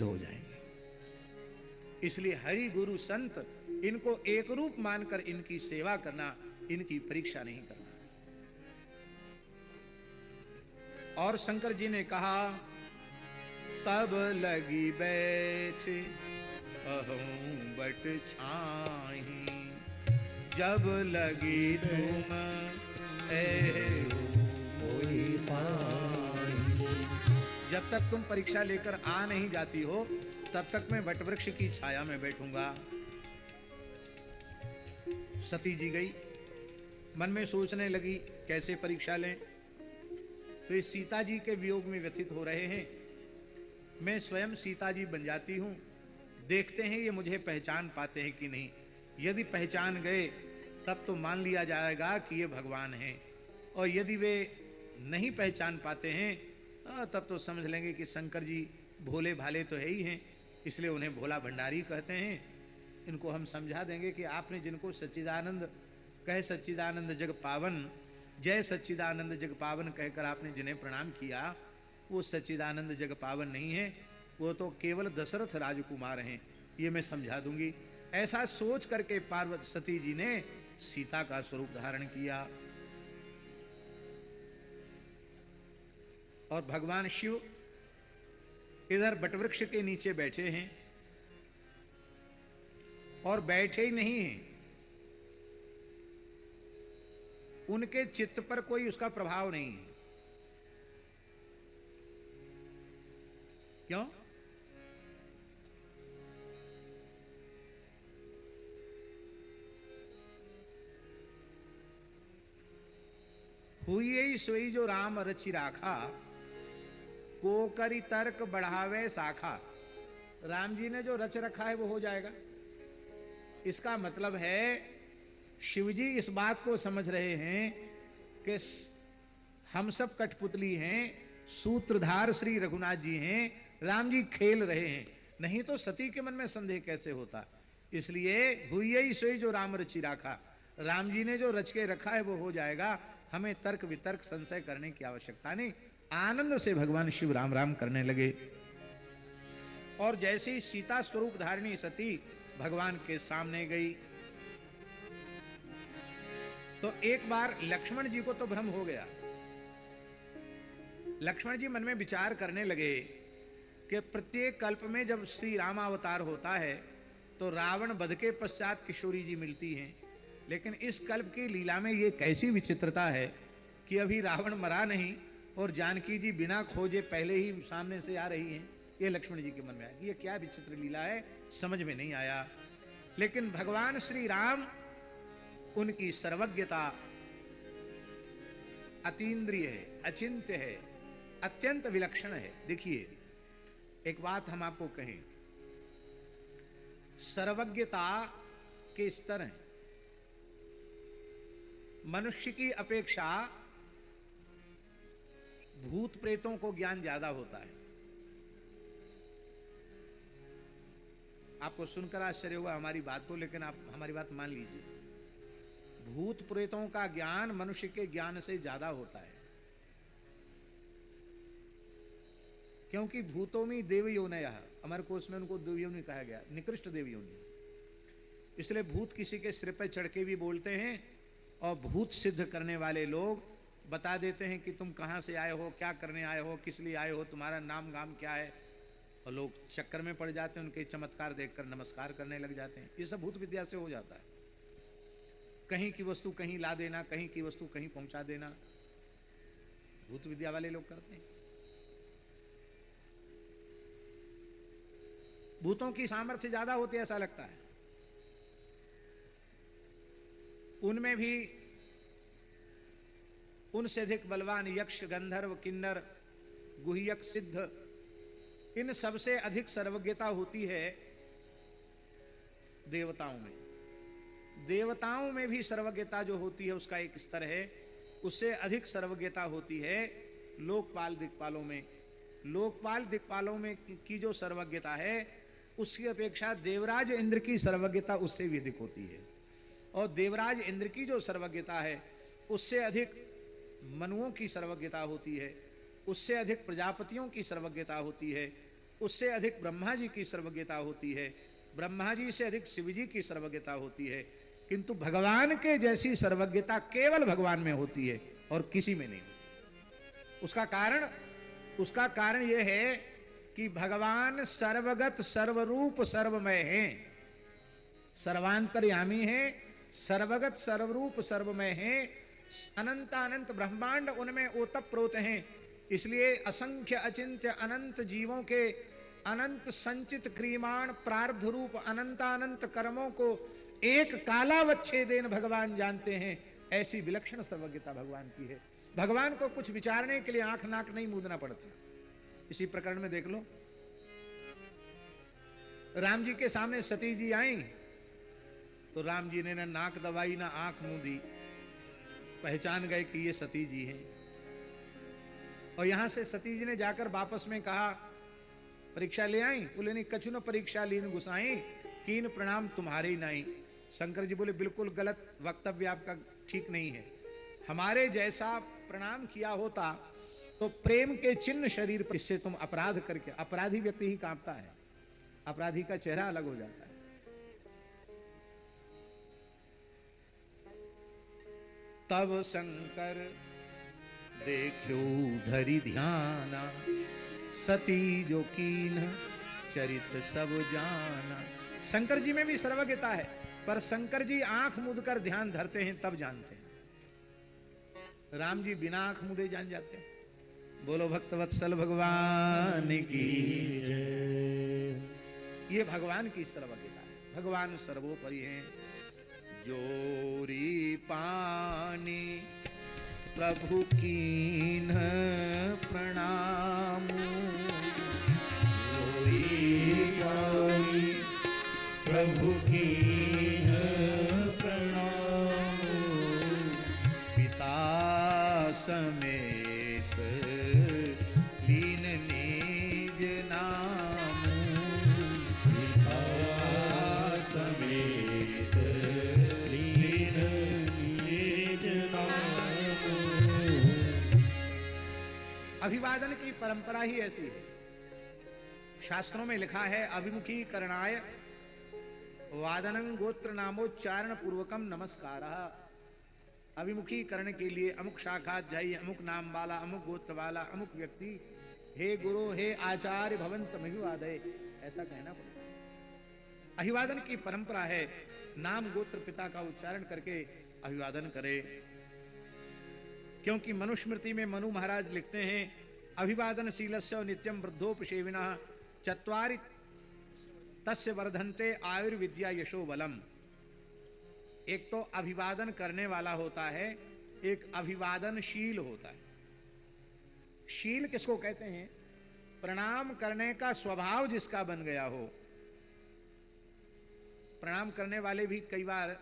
हो जाएंगे। इसलिए हरि गुरु संत इनको एक रूप मानकर इनकी सेवा करना, इनकी परीक्षा नहीं करना। और शंकर जी ने कहा, तब लगी बैठ अहूं बट छाही, जब लगी तुम जब तक तुम परीक्षा लेकर आ नहीं जाती हो, तब तक मैं वटवृक्ष की छाया में बैठूंगा। सती जी गई, मन में सोचने लगी कैसे परीक्षा लें। तो इस सीता जी के वियोग में व्यथित हो रहे हैं, मैं स्वयं सीता जी बन जाती हूं, देखते हैं ये मुझे पहचान पाते हैं कि नहीं। यदि पहचान गए तब तो मान लिया जाएगा कि ये भगवान हैं, और यदि वे नहीं पहचान पाते हैं तब तो समझ लेंगे कि शंकर जी भोले भाले तो है ही हैं, इसलिए उन्हें भोला भंडारी कहते हैं। इनको हम समझा देंगे कि आपने जिनको सच्चिदानंद कहे, सच्चिदानंद जग पावन, जय सच्चिदानंद जग पावन कहकर आपने जिन्हें प्रणाम किया, वो सच्चिदानंद जग पावन नहीं है, वो तो केवल दशरथ राजकुमार हैं, ये मैं समझा दूंगी। ऐसा सोच करके पार्वती सती जी ने सीता का स्वरूप धारण किया। और भगवान शिव इधर बटवृक्ष के नीचे बैठे हैं, और बैठे ही नहीं हैं, उनके चित्त पर कोई उसका प्रभाव नहीं है। क्यों? हुई सोई जो राम रचि राखा, को करी तर्क बढ़ावे शाखा। राम जी ने जो रच रखा है वो हो जाएगा। इसका मतलब है शिवजी इस बात को समझ रहे हैं कि हम सब कठपुतली हैं, सूत्रधार श्री रघुनाथ जी हैं, राम जी खेल रहे हैं, नहीं तो सती के मन में संदेह कैसे होता। इसलिए हुई सोई जो राम रचि राखा, राम जी ने जो रच के रखा है वो हो जाएगा, हमें तर्क वितर्क संशय करने की आवश्यकता नहीं। आनंद से भगवान शिव राम राम करने लगे। और जैसे ही सीता स्वरूप धारिणी सती भगवान के सामने गई, तो एक बार लक्ष्मण जी को तो भ्रम हो गया। लक्ष्मण जी मन में विचार करने लगे कि प्रत्येक कल्प में जब श्री रामावतार होता है तो रावण वध के पश्चात किशोरी जी मिलती हैं, लेकिन इस कल्प की लीला में ये कैसी विचित्रता है कि अभी रावण मरा नहीं और जानकी जी बिना खोजे पहले ही सामने से आ रही हैं। ये लक्ष्मण जी के मन में आया, ये क्या विचित्र लीला है, समझ में नहीं आया। लेकिन भगवान श्री राम, उनकी सर्वज्ञता अतीन्द्रिय है, अचिंत्य है, अत्यंत विलक्षण है। देखिए एक बात हम आपको कहें, सर्वज्ञता के स्तर हैं। मनुष्य की अपेक्षा भूत प्रेतों को ज्ञान ज्यादा होता है। आपको सुनकर आश्चर्य हुआ हमारी बात को, लेकिन आप हमारी बात मान लीजिए। भूत प्रेतों का ज्ञान मनुष्य के ज्ञान से ज्यादा होता है, क्योंकि भूतों में देवयोनयः, अमर कोश में उनको देवयोनि कहा गया, निकृष्ट देवयोनि। इसलिए भूत किसी के सिर पर चढ़ के भी बोलते हैं, और भूत सिद्ध करने वाले लोग बता देते हैं कि तुम कहाँ से आए हो, क्या करने आए हो, किस लिए आए हो, तुम्हारा नाम गाम क्या है, और लोग चक्कर में पड़ जाते हैं, उनके चमत्कार देखकर नमस्कार करने लग जाते हैं। ये सब भूत विद्या से हो जाता है। कहीं की वस्तु कहीं ला देना, कहीं की वस्तु कहीं पहुंचा देना, भूत विद्या वाले लोग करते हैं। भूतों की सामर्थ्य ज्यादा होती है ऐसा लगता है। उनमें भी उनसे अधिक बलवान यक्ष, गंधर्व, किन्नर, गुह्यक, सिद्ध, इन सबसे अधिक सर्वज्ञता होती है देवताओं में। देवताओं में भी सर्वज्ञता जो होती है उसका एक स्तर है, उससे अधिक सर्वज्ञता होती है लोकपाल दिक्पालों में। लोकपाल दिक्पालों में की जो सर्वज्ञता है उसकी अपेक्षा देवराज इंद्र की सर्वज्ञता उससे भी अधिक होती है, और देवराज इंद्र की जो सर्वज्ञता है उससे अधिक मनुओं की सर्वज्ञता होती है, उससे अधिक प्रजापतियों की सर्वज्ञता होती है, उससे अधिक ब्रह्मा जी की सर्वज्ञता होती है, ब्रह्मा जी से अधिक शिव जी की सर्वज्ञता होती है, किंतु भगवान के जैसी सर्वज्ञता केवल भगवान में होती है और किसी में नहीं होती। उसका कारण यह है कि भगवान सर्वगत, सर्वरूप, सर्वमय हैं, सर्वांतर्यामी हैं, सर्वगत, सर्वरूप, सर्वमय हैं, अनंत अनंत ब्रह्मांड उनमें ओतप्रोत हैं। इसलिए असंख्य अचिंत्य अनंत जीवों के अनंत संचित क्रियमाण प्रारब्ध रूप अनंत अनंत कर्मों को एक कालावच्छेदेन भगवान जानते हैं। ऐसी विलक्षण सर्वज्ञता भगवान की है। भगवान को कुछ विचारने के लिए आंख नाक नहीं मूंदना पड़ता। इसी प्रकरण में देख लो, राम जी के सामने सती जी आई तो राम जी ने ना नाक दबाई ना आंख मूंदी, पहचान गए कि ये सती जी हैं। और यहां से सती जी ने जाकर वापस में कहा, परीक्षा ले आई? बोले नहीं, कछु न परीक्षा लीन गुसाई, कीन प्रणाम तुम्हारे ही नहीं। शंकर जी बोले बिल्कुल गलत वक्तव्य आपका, ठीक नहीं है। हमारे जैसा प्रणाम किया होता तो प्रेम के चिन्ह शरीर पर, इससे तुम अपराध करके, अपराधी व्यक्ति ही कांपता है, अपराधी का चेहरा अलग हो जाता है। तब शंकर देखो धरि ध्याना, सती जो कीन चरित सब जाना। शंकर जी में भी सर्वज्ञता है, पर शंकर जी आंख मूंद कर ध्यान धरते हैं तब जानते हैं। राम जी बिना आंख मूंदे जान जाते हैं। बोलो भक्तवत्सल भगवान की जय। ये भगवान की सर्वज्ञता है। भगवान सर्वोपरि हैं। जोरी पानी प्रभु कीन प्रणाम, जोरी पानी प्रभु कीन प्रणाम, पिता समेत लीन निज नाम, पिता समेत लीन निज नाम। अभिवादन की परंपरा ही ऐसी है। शास्त्रों में लिखा है, अभिमुखी करणाय वादनं गोत्र नामोच्चारण पूर्वकम नमस्कारः। अभिमुखी करने के लिए अमुक शाखाध्यायी, अमुक नाम वाला, अमुक गोत्र वाला, अमुक व्यक्ति, हे गुरु, हे आचार्य भवंत अभिवादय, ऐसा कहना पड़ता है। अभिवादन की परंपरा है। नाम गोत्र पिता का उच्चारण करके अभिवादन करे। क्योंकि मनुस्मृति में मनु महाराज लिखते हैं, अभिवादनशीलस्य नित्यम वृद्धोपसेविनः चत्वारि तस्य वर्धन्ते आयुर्विद्या यशो बलम। एक तो अभिवादन करने वाला होता है, एक अभिवादनशील होता है। शील किसको कहते हैं? प्रणाम करने का स्वभाव जिसका बन गया हो। प्रणाम करने वाले भी कई बार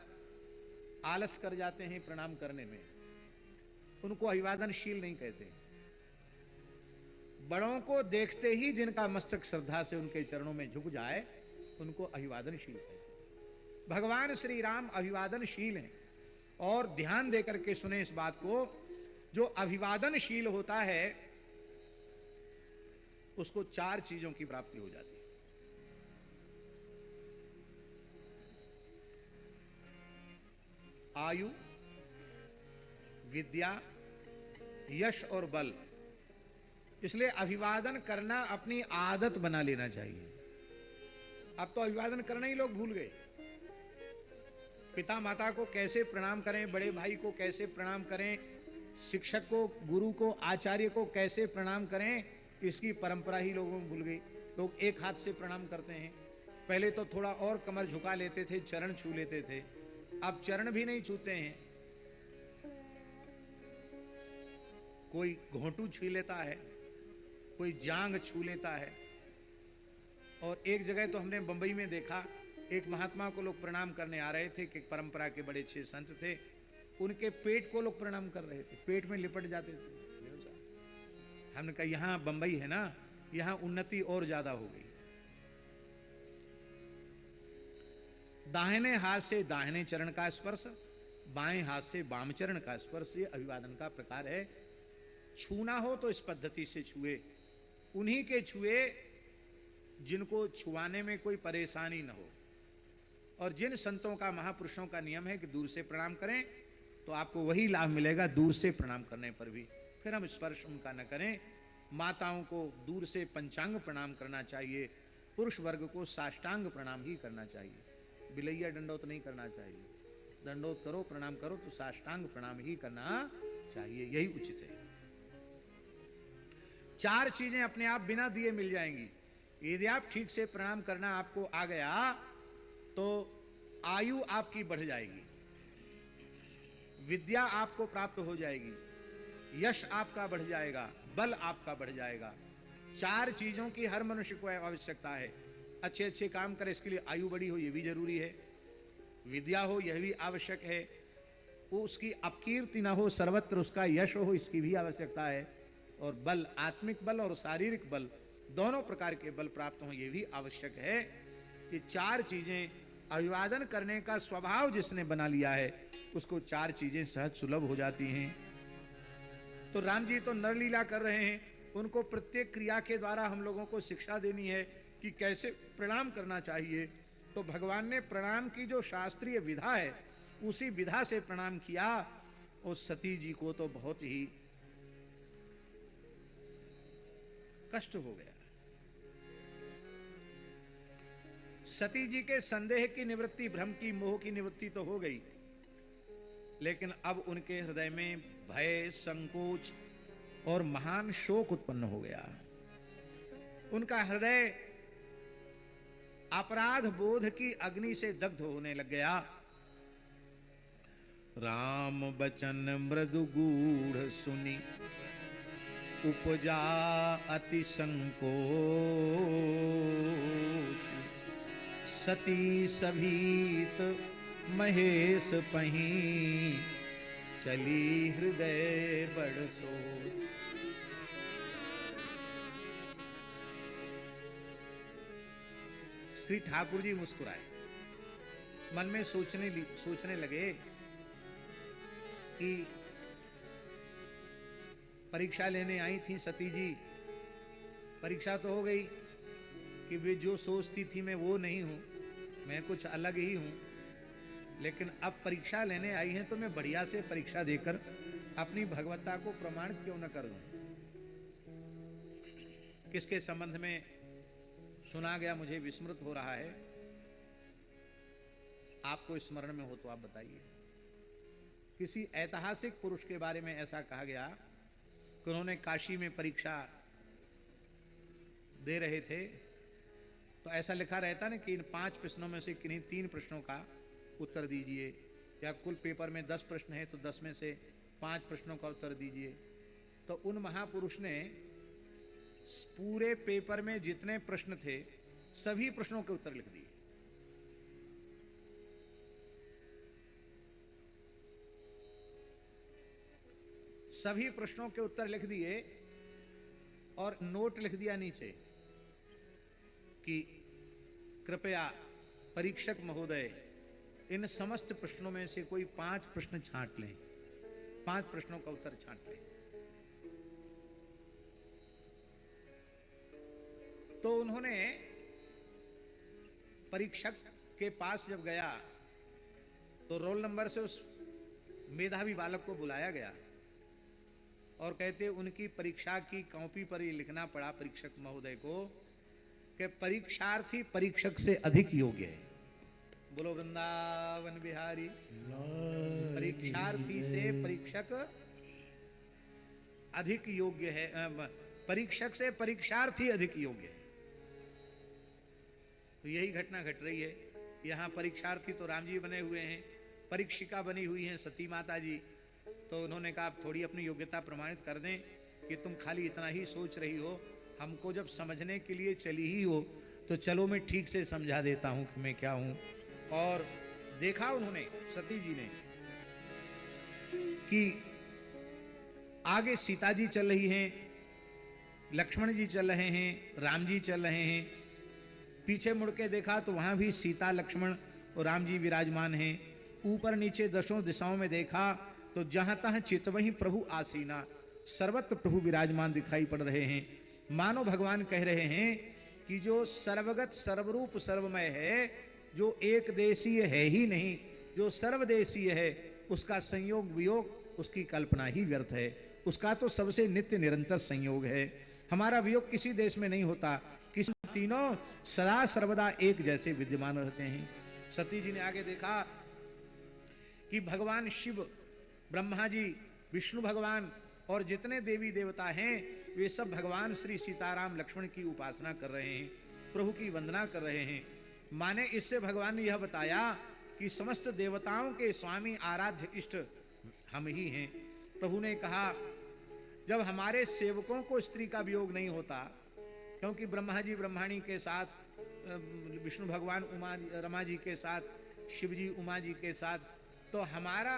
आलस कर जाते हैं प्रणाम करने में, उनको अभिवादनशील नहीं कहते। बड़ों को देखते ही जिनका मस्तक श्रद्धा से उनके चरणों में झुक जाए, उनको अभिवादनशील कहते हैं। भगवान श्री राम अभिवादनशील हैं। और ध्यान देकर के सुने इस बात को, जो अभिवादनशील होता है उसको चार चीजों की प्राप्ति हो जाती है। आयु, विद्या, यश और बल। इसलिए अभिवादन करना अपनी आदत बना लेना चाहिए। अब तो अभिवादन करना ही लोग भूल गए। पिता माता को कैसे प्रणाम करें, बड़े भाई को कैसे प्रणाम करें, शिक्षक को, गुरु को, आचार्य को कैसे प्रणाम करें, इसकी परंपरा ही लोगों में भूल गई। लोग एक हाथ से प्रणाम करते हैं। पहले तो थोड़ा और कमर झुका लेते थे, चरण छू लेते थे। अब चरण भी नहीं छूते हैं। कोई घोंटू छू लेता है, कोई जांग छू लेता है। और एक जगह तो हमने बंबई में देखा, एक महात्मा को लोग प्रणाम करने आ रहे थे कि परंपरा के बड़े अच्छे संत थे, उनके पेट को लोग प्रणाम कर रहे थे, पेट में लिपट जाते थे। हमने कहा यहां बंबई है ना, यहां उन्नति और ज्यादा हो गई। दाहिने हाथ से दाहिने चरण का स्पर्श, बाएं हाथ से बाम चरण का स्पर्श, ये अभिवादन का प्रकार है। छूना हो तो इस पद्धति से छुए, उन्हीं के छुए जिनको छुआने में कोई परेशानी न हो। और जिन संतों का, महापुरुषों का नियम है कि दूर से प्रणाम करें, तो आपको वही लाभ मिलेगा दूर से प्रणाम करने पर भी। फिर हम स्पर्श उनका न करें। माताओं को दूर से पंचांग प्रणाम करना चाहिए, पुरुष वर्ग को साष्टांग प्रणाम ही करना चाहिए, बिलैया दंडोत नहीं करना चाहिए। दंडोत करो, प्रणाम करो तो साष्टांग प्रणाम ही करना चाहिए, यही उचित है। 4 चीजें अपने आप बिना दिए मिल जाएंगी। यदि आप ठीक से प्रणाम करना आपको आ गया तो आयु आपकी बढ़ जाएगी, विद्या आपको प्राप्त हो जाएगी, यश आपका बढ़ जाएगा, बल आपका बढ़ जाएगा। 4 चीजों की हर मनुष्य को आवश्यकता है। अच्छे अच्छे काम करे, इसके लिए आयु बड़ी हो, यह भी जरूरी है, विद्या हो, यह भी आवश्यक है, वो उसकी अपकीर्ति ना हो, सर्वत्र उसका यश हो, इसकी भी आवश्यकता है, और बल, आत्मिक बल और शारीरिक बल, दोनों प्रकार के बल प्राप्त हो, यह भी आवश्यक है। ये 4 चीजें अभिवादन करने का स्वभाव जिसने बना लिया है, उसको 4 चीजें सहज सुलभ हो जाती हैं। तो राम जी तो नरलीला कर रहे हैं, उनको प्रत्येक क्रिया के द्वारा हम लोगों को शिक्षा देनी है कि कैसे प्रणाम करना चाहिए। तो भगवान ने प्रणाम की जो शास्त्रीय विधा है, उसी विधा से प्रणाम किया। उस सती जी को तो बहुत ही कष्ट हो गया। सती जी के संदेह की निवृत्ति, भ्रम की, मोह की निवृत्ति तो हो गई, लेकिन अब उनके हृदय में भय, संकोच और महान शोक उत्पन्न हो गया। उनका हृदय अपराध बोध की अग्नि से दग्ध होने लग गया। राम बचन मृदु गूढ़ सुनी, उपजा अति संकोच, सती सभीत महेश पहीं, चली हृदय बड़ सोच। श्री ठाकुर जी मुस्कुराए, मन में सोचने लगे कि परीक्षा लेने आई थी सती जी, परीक्षा तो हो गई कि वे जो सोचती थी मैं वो नहीं हूं, मैं कुछ अलग ही हूं, लेकिन अब परीक्षा लेने आई हैं तो मैं बढ़िया से परीक्षा देकर अपनी भगवत्ता को प्रमाणित क्यों न कर दूं। किसके संबंध में सुना गया मुझे विस्मृत हो रहा है, आपको स्मरण में हो तो आप बताइए। किसी ऐतिहासिक पुरुष के बारे में ऐसा कहा गया कि उन्होंने काशी में परीक्षा दे रहे थे, तो ऐसा लिखा रहता ना कि इन 5 प्रश्नों में से किन्हीं 3 प्रश्नों का उत्तर दीजिए, या कुल पेपर में 10 प्रश्न है तो 10 में से 5 प्रश्नों का उत्तर दीजिए। तो उन महापुरुष ने पूरे पेपर में जितने प्रश्न थे सभी प्रश्नों के उत्तर लिख दिए। सभी प्रश्नों के उत्तर लिख दिए और नोट लिख दिया नीचे कि कृपया परीक्षक महोदय इन समस्त प्रश्नों में से कोई 5 प्रश्न छांट लें, 5 प्रश्नों का उत्तर छांट लें। तो उन्होंने परीक्षक के पास जब गया तो रोल नंबर से उस मेधावी बालक को बुलाया गया और कहते उनकी परीक्षा की कॉपी पर ये लिखना पड़ा परीक्षक महोदय को कि परीक्षार्थी परीक्षक से अधिक योग्य है। बोलो वृंदावन बिहारी। परीक्षार्थी से परीक्षक अधिक योग्य है, परीक्षक से परीक्षार्थी अधिक योग्य है। तो यही घटना घट रही है। यहाँ परीक्षार्थी तो राम जी बने हुए हैं, परीक्षिका बनी हुई हैं सती माता जी। तो उन्होंने कहा थोड़ी अपनी योग्यता प्रमाणित कर दें कि तुम खाली इतना ही सोच रही हो, हमको जब समझने के लिए चली ही हो तो चलो मैं ठीक से समझा देता हूं कि मैं क्या हूं। और देखा उन्होंने सती जी ने कि आगे सीता जी चल रही हैं, लक्ष्मण जी चल रहे हैं, राम जी चल रहे हैं। पीछे मुड़ के देखा तो वहां भी सीता, लक्ष्मण और राम जी विराजमान हैं। ऊपर नीचे दशों दिशाओं में देखा तो जहां तहां चित वहीं प्रभु आसीना, सर्वत्र प्रभु विराजमान दिखाई पड़ रहे हैं। मानो भगवान कह रहे हैं कि जो सर्वगत सर्वरूप सर्वमय है, जो एक देशीय है ही नहीं, जो सर्वदेशीय है, उसका संयोग वियोग उसकी कल्पना ही व्यर्थ है। उसका तो सबसे नित्य निरंतर संयोग है। हमारा वियोग किसी देश में नहीं होता, किसी तीनों सदा सर्वदा एक जैसे विद्यमान रहते हैं। सती जी ने आगे देखा कि भगवान शिव, ब्रह्मा जी, विष्णु भगवान और जितने देवी देवता हैं वे सब भगवान श्री सीताराम लक्ष्मण की उपासना कर रहे हैं, प्रभु की वंदना कर रहे हैं। माने इससे भगवान ने यह बताया कि समस्त देवताओं के स्वामी आराध्य इष्ट हम ही हैं। प्रभु ने कहा जब हमारे सेवकों को स्त्री का वियोग नहीं होता, क्योंकि ब्रह्मा जी ब्रह्माणी के साथ, विष्णु भगवान उमा रमा जी के साथ, शिव जी उमा जी के साथ, तो हमारा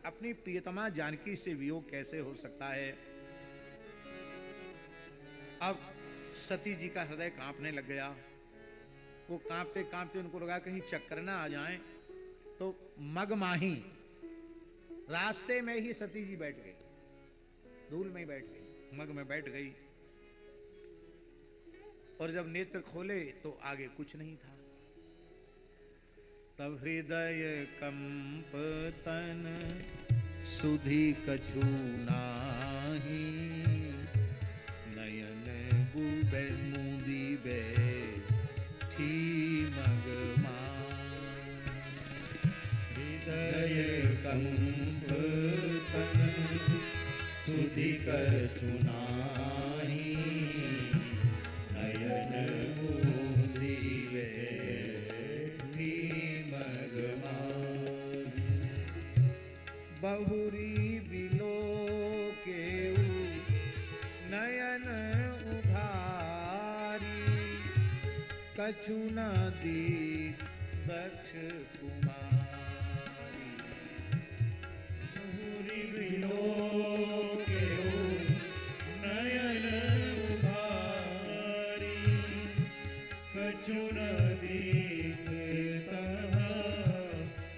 अपनी प्रियतमा जानकी से वियोग कैसे हो सकता है। अब सती जी का हृदय कांपने लग गया। वो कांपते कांपते उनको लगा कहीं चक्कर ना आ जाएं, तो मगमाही रास्ते में ही सती जी बैठ गई, धूल में ही बैठ गई, मग में बैठ गई। और जब नेत्र खोले तो आगे कुछ नहीं था। तब हृदय कंप तन सुधि कछु नाही, नयन बुबे मुदी बैठी मगमाही। हृदय कंप तन सुधि कछु नाही, नयन बुदी बैठी बहुरी बिलो के नयन उधारी, कछु न दीख दक्ष कुमारी। बहुरी बिलो के नयन उधारी, कछु न दीख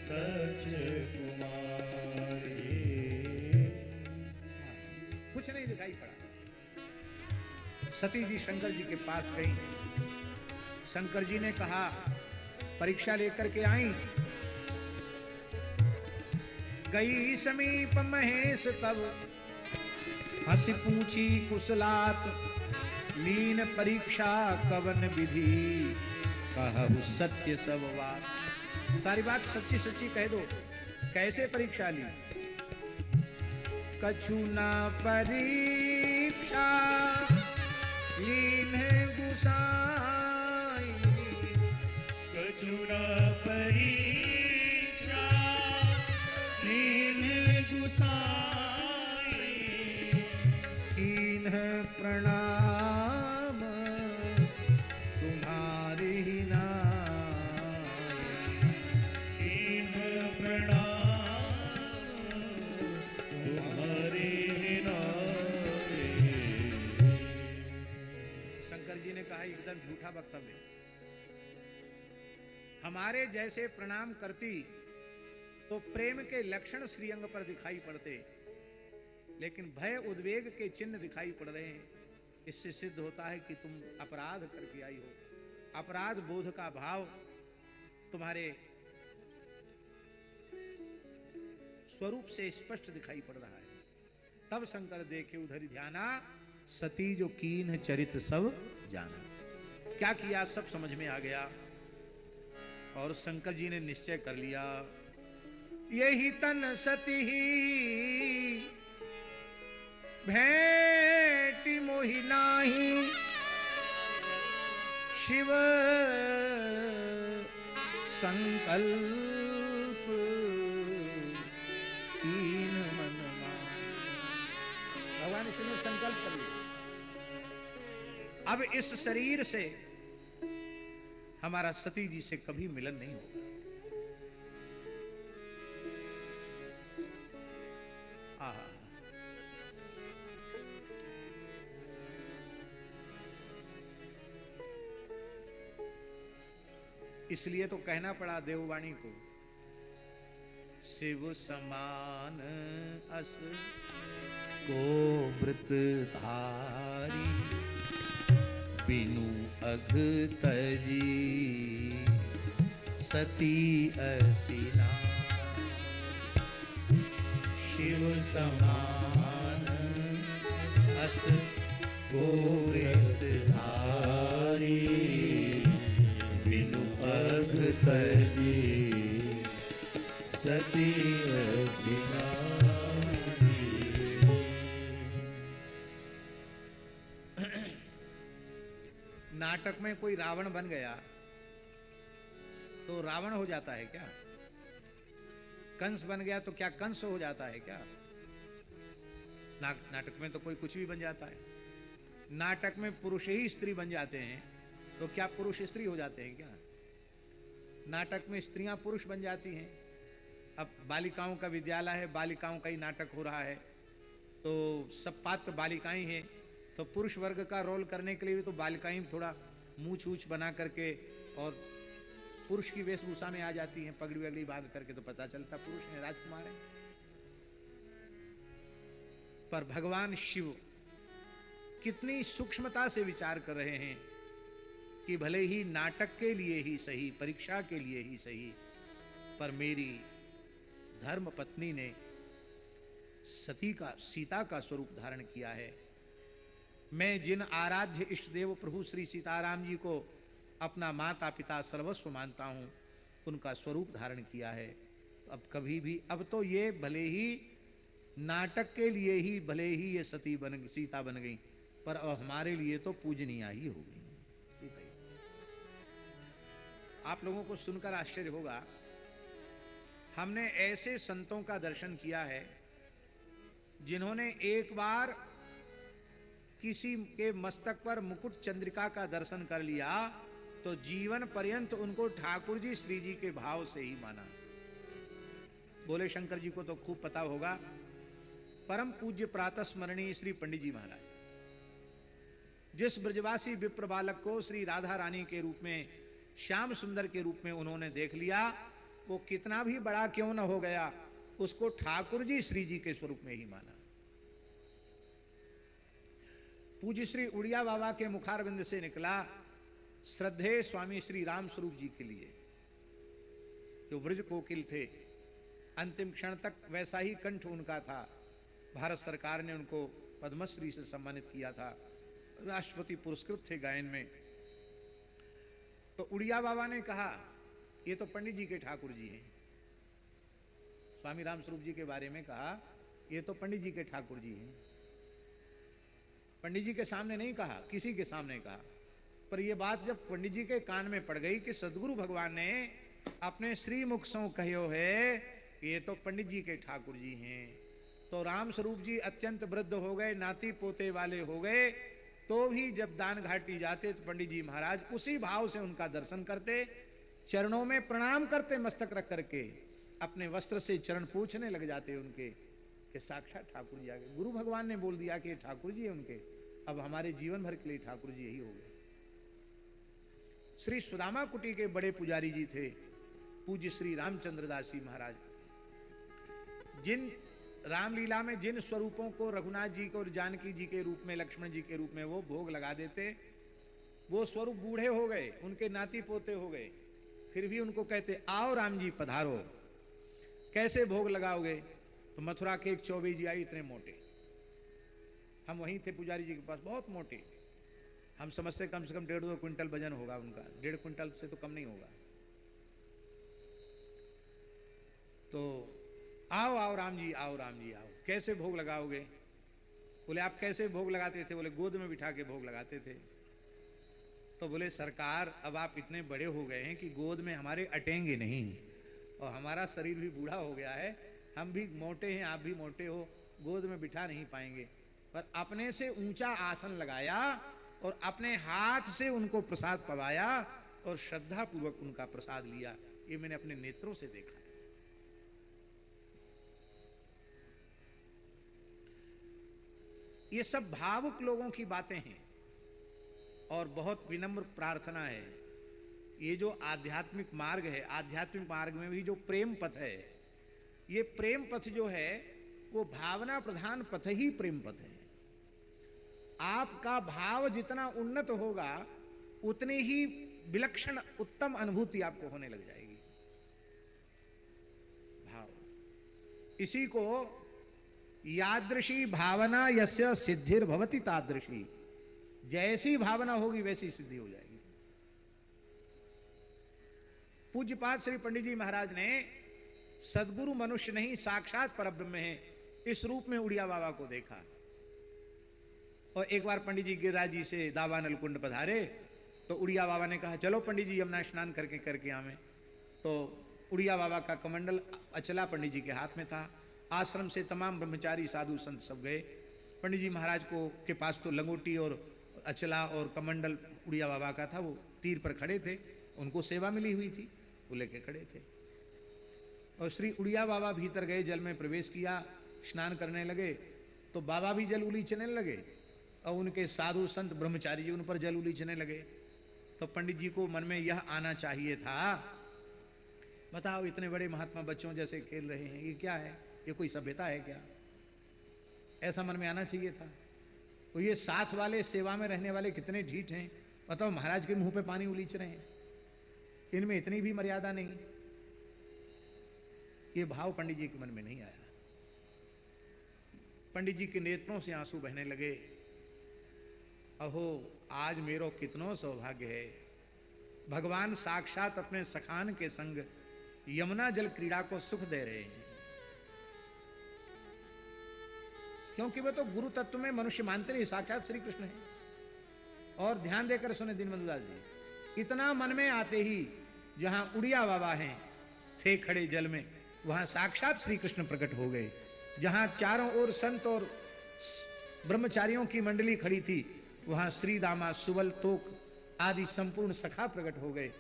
दक्ष कुमारी। कुछ नहीं दिखाई पड़ा। सती जी शंकर जी के पास गई। शंकर जी ने कहा परीक्षा लेकर के आई। गई समीप महेश तब, हंसी पूछी कुशलात, लीन परीक्षा कवन विधि, कहु सत्य सब बात। सारी बात सच्ची सच्ची कह दो, कैसे परीक्षा ली। कछु न परीक्षा लीन गुसाई, कछु न परीक्षा लीन गुसाई, कीन प्रणाम तुम्हारी नाई, कीन प्रणाम तुम्हारी नाई। शंकर जी ने कहा एकदम झूठा वक्तव्य। हमारे जैसे प्रणाम करती तो प्रेम के लक्षण श्रीअंग पर दिखाई पड़ते, लेकिन भय उद्वेग के चिन्ह दिखाई पड़ रहे हैं। इससे सिद्ध होता है कि तुम अपराध करके आई हो। अपराध बोध का भाव तुम्हारे स्वरूप से स्पष्ट दिखाई पड़ रहा है। तब शंकर देखे उधर ध्याना, सती जो कीन चरित सब जाना। क्या किया सब समझ में आ गया। और शंकर जी ने निश्चय कर लिया, यही तन सती ही भेंटी मोहि नाही, शिव संकल्प कीन मन माही। भगवान शिव ने संकल्प कर लिया, अब इस शरीर से हमारा सती जी से कभी मिलन नहीं होगा। इसलिए तो कहना पड़ा देववाणी को, शिव समान अस को व्रत धारी, बिनु अघ तजी सती असिना, शिव समान अस गोव्रत धारी, बिनु अघ तजी सती असिना। नाटक में कोई रावण बन गया तो रावण हो जाता है क्या? कंस बन गया तो क्या कंस हो जाता है क्या? नाटक में तो कोई कुछ भी बन जाता है। नाटक में पुरुष ही स्त्री बन जाते हैं तो क्या पुरुष स्त्री हो जाते हैं क्या? नाटक में स्त्रियां पुरुष बन जाती हैं। अब बालिकाओं का विद्यालय है, बालिकाओं का ही नाटक हो रहा है, तो सब पात्र बालिकाएं हैं, तो पुरुष वर्ग का रोल करने के लिए भी तो बालिकाएं थोड़ा मूछ ऊछ बना करके और पुरुष की वेशभूषा में आ जाती हैं, पगड़ी वगड़ी बांध करके, तो पता चलता पुरुष है, राजकुमार है। पर भगवान शिव कितनी सूक्ष्मता से विचार कर रहे हैं कि भले ही नाटक के लिए ही सही, परीक्षा के लिए ही सही, पर मेरी धर्म पत्नी ने सीता का स्वरूप धारण किया है। मैं जिन आराध्य इष्ट देव प्रभु श्री सीताराम जी को अपना माता पिता सर्वस्व मानता हूं, उनका स्वरूप धारण किया है। तो अब कभी भी, अब तो ये भले ही नाटक के लिए ही भले ही ये सीता बन गई, पर अब हमारे लिए तो पूजनीय ही हो गई सीता ही। आप लोगों को सुनकर आश्चर्य होगा, हमने ऐसे संतों का दर्शन किया है जिन्होंने एक बार किसी के मस्तक पर मुकुट चंद्रिका का दर्शन कर लिया तो जीवन पर्यंत उनको ठाकुर जी श्री जी के भाव से ही माना। बोले शंकर जी को तो खूब पता होगा, परम पूज्य प्रातः स्मरणीय श्री पंडित जी महाराज, जिस ब्रजवासी विप्र बालक को श्री राधा रानी के रूप में, श्याम सुंदर के रूप में उन्होंने देख लिया, वो कितना भी बड़ा क्यों न हो गया, उसको ठाकुर जी श्री जी के स्वरूप में ही माना। पूज्य श्री उड़िया बाबा के मुखारविंद से निकला श्रद्धेय स्वामी श्री राम स्वरूप जी के लिए, जो ब्रज कोकिल थे, अंतिम क्षण तक वैसा ही कंठ उनका था। भारत सरकार ने उनको पद्मश्री से सम्मानित किया था, राष्ट्रपति पुरस्कृत थे गायन में। तो उड़िया बाबा ने कहा ये तो पंडित जी के ठाकुर जी हैं। स्वामी राम स्वरूप जी के बारे में कहा ये तो पंडित जी के ठाकुर जी हैं। पंडित जी के सामने नहीं कहा, किसी के सामने कहा, पर यह बात जब पंडित जी के कान में पड़ गई कि सदगुरु भगवान ने अपने श्री मुख से कहो है कि ये तो पंडित जी के ठाकुर जी हैं, तो राम स्वरूप जी अत्यंत वृद्ध हो गए, नाती पोते वाले हो गए, तो भी जब दान घाटी जाते तो पंडित जी महाराज उसी भाव से उनका दर्शन करते, चरणों में प्रणाम करते, मस्तक रख करके अपने वस्त्र से चरण पूछने लग जाते उनके कि साक्षात ठाकुर जी आ गए। गुरु भगवान ने बोल दिया कि ठाकुर जी है उनके, अब हमारे जीवन भर के लिए ठाकुर जी यही हो गए। श्री सुदामा कुटी के बड़े पुजारी जी थे पूज्य श्री रामचंद्र दास जी महाराज, जिन रामलीला में जिन स्वरूपों को रघुनाथ जी को और जानकी जी के रूप में, लक्ष्मण जी के रूप में वो भोग लगा देते, वो स्वरूप बूढ़े हो गए, उनके नाती पोते हो गए, फिर भी उनको कहते आओ राम जी पधारो। कैसे भोग लगाओगे? तो मथुरा के एक चौबे जी आई, इतने मोटे, हम वहीं थे पुजारी जी के पास, बहुत मोटे, हम समझते कम से कम 1.5-2 क्विंटल वजन होगा उनका, 1.5 क्विंटल से तो कम नहीं होगा। तो आओ आओ राम जी, आओ राम जी आओ, कैसे भोग लगाओगे? बोले आप कैसे भोग लगाते थे? बोले गोद में बिठा के भोग लगाते थे। तो बोले सरकार अब आप इतने बड़े हो गए हैं कि गोद में हमारे अटेंगे नहीं, और हमारा शरीर भी बूढ़ा हो गया है, हम भी मोटे हैं, आप भी मोटे हो, गोद में बिठा नहीं पाएंगे। पर अपने से ऊंचा आसन लगाया और अपने हाथ से उनको प्रसाद पवाया और श्रद्धा पूर्वक उनका प्रसाद लिया। ये मैंने अपने नेत्रों से देखा है। ये सब भावुक लोगों की बातें हैं और बहुत विनम्र प्रार्थना है। ये जो आध्यात्मिक मार्ग है, आध्यात्मिक मार्ग में भी जो प्रेम पथ है, ये प्रेम पथ जो है वो भावना प्रधान पथ ही प्रेम पथ है। आपका भाव जितना उन्नत होगा उतनी ही विलक्षण उत्तम अनुभूति आपको होने लग जाएगी। भाव इसी को यादृशी भावना यस्य सिद्धिर भवति तादृशी, जैसी भावना होगी वैसी सिद्धि हो जाएगी। पूज्यपाद श्री पंडित जी महाराज ने सद्गुरु मनुष्य नहीं साक्षात परब्रह्म है इस रूप में उड़िया बाबा को देखा। और एक बार पंडित जी गिरिराज जी से दावानल कुंड पधारे तो उड़िया बाबा ने कहा चलो पंडित जी यमुना स्नान करके आवे। तो उड़िया बाबा का कमंडल अचला पंडित जी के हाथ में था। आश्रम से तमाम ब्रह्मचारी साधु संत सब गए। पंडित जी महाराज को के पास तो लंगोटी और अचला और कमंडल उड़िया बाबा का था, वो तीर पर खड़े थे, उनको सेवा मिली हुई थी, वो लेके खड़े थे। और श्री उड़िया बाबा भीतर गए, जल में प्रवेश किया, स्नान करने लगे तो बाबा भी जल उलीचने लगे और उनके साधु संत ब्रह्मचारी जी उन पर जल उलीचने लगे। तो पंडित जी को मन में यह आना चाहिए था, बताओ इतने बड़े महात्मा बच्चों जैसे खेल रहे हैं, ये क्या है, ये कोई सभ्यता है क्या? ऐसा मन में आना चाहिए था। तो ये साथ वाले सेवा में रहने वाले कितने ढीठ हैं, बताओ महाराज के मुंह पे पानी उलीच रहे हैं, इनमें इतनी भी मर्यादा नहीं। ये भाव पंडित जी के मन में नहीं आया। पंडित जी के नेत्रों से आंसू बहने लगे। अहो आज मेरो कितनो सौभाग्य है, भगवान साक्षात अपने सखान के संग यमुना जल क्रीड़ा को सुख दे रहे हैं। क्योंकि वे तो गुरु तत्व में मनुष्य मानते नहीं, साक्षात श्री कृष्ण है। और ध्यान देकर सुने दीनबंधु दास जी, इतना मन में आते ही जहां उड़िया बाबा हैं थे खड़े जल में, वहां साक्षात श्री कृष्ण प्रकट हो गए। जहां चारों ओर संत और ब्रह्मचारियों की मंडली खड़ी थी, वहां श्री दामा सुबल तोक आदि संपूर्ण सखा प्रकट हो गए।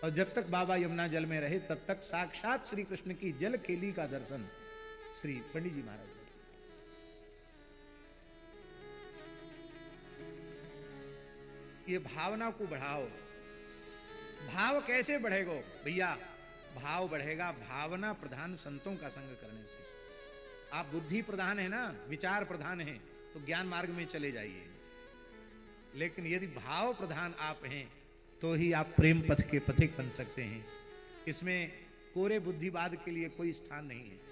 और जब तक बाबा यमुना जल में रहे तब तक साक्षात श्री कृष्ण की जल केली का दर्शन श्री पंडित जी महाराज। ये भावना को बढ़ाओ। भाव कैसे बढ़ेगा भैया? भाव बढ़ेगा भावना प्रधान संतों का संग करने से। आप बुद्धि प्रधान है ना, विचार प्रधान है तो ज्ञान मार्ग में चले जाइए, लेकिन यदि भाव प्रधान आप हैं तो ही आप प्रेम पथ के पथिक बन सकते हैं। इसमें कोरे बुद्धिवाद के लिए कोई स्थान नहीं है।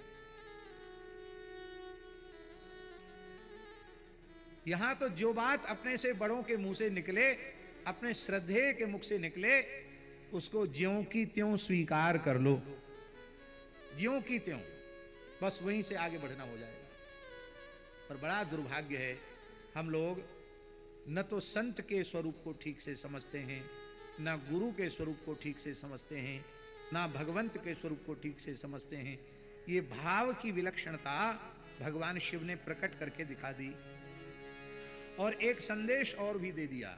यहां तो जो बात अपने से बड़ों के मुंह से निकले, अपने श्रद्धेय के मुख से निकले, उसको ज्यों की त्यों स्वीकार कर लो, ज्यों की त्यों, बस वहीं से आगे बढ़ना हो जाएगा। पर बड़ा दुर्भाग्य है, हम लोग न तो संत के स्वरूप को ठीक से समझते हैं, न गुरु के स्वरूप को ठीक से समझते हैं, न भगवंत के स्वरूप को ठीक से समझते हैं। ये भाव की विलक्षणता भगवान शिव ने प्रकट करके दिखा दी। और एक संदेश और भी दे दिया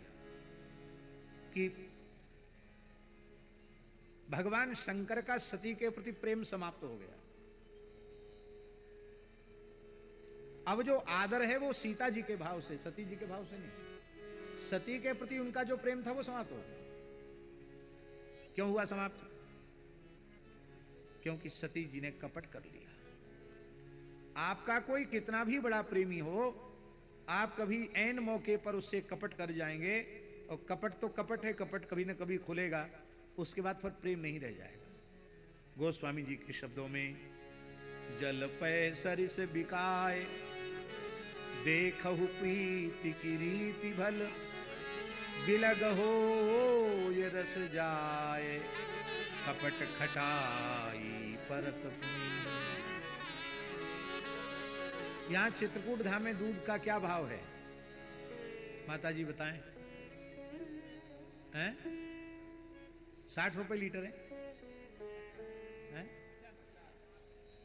कि भगवान शंकर का सती के प्रति प्रेम समाप्त हो गया। अब जो आदर है वो सीता जी के भाव से, सती जी के भाव से नहीं। सती के प्रति उनका जो प्रेम था वो समाप्त हो गया। क्यों हुआ समाप्त? क्योंकि सती जी ने कपट कर लिया। आपका कोई कितना भी बड़ा प्रेमी हो, आप कभी ऐन मौके पर उससे कपट कर जाएंगे, और कपट तो कपट है, कपट कभी न कभी खुलेगा, उसके बाद फिर प्रेम नहीं रह जाएगा। गोस्वामी जी के शब्दों में, जल पै सरिस बिकाय देखहु प्रीति की रीति भल, बिलग हो ये रस जाए कपट खटाई परत। यहां चित्रकूट धाम में दूध का क्या भाव है माता जी बताएं? हैं? 60 रुपए लीटर है?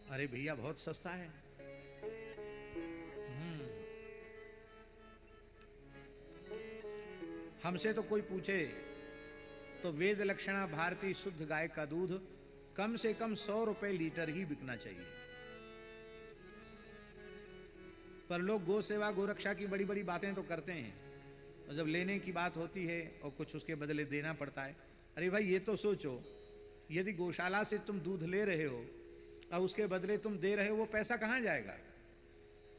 अरे भैया बहुत सस्ता है। हमसे तो कोई पूछे तो वेद लक्षणा भारतीय शुद्ध गाय का दूध कम से कम 100 रुपए लीटर ही बिकना चाहिए। पर लोग गौ सेवा गोरक्षा की बड़ी बड़ी बातें तो करते हैं, और जब लेने की बात होती है और कुछ उसके बदले देना पड़ता है। अरे भाई ये तो सोचो, यदि गौशाला से तुम दूध ले रहे हो और उसके बदले तुम दे रहे हो, वो पैसा कहाँ जाएगा?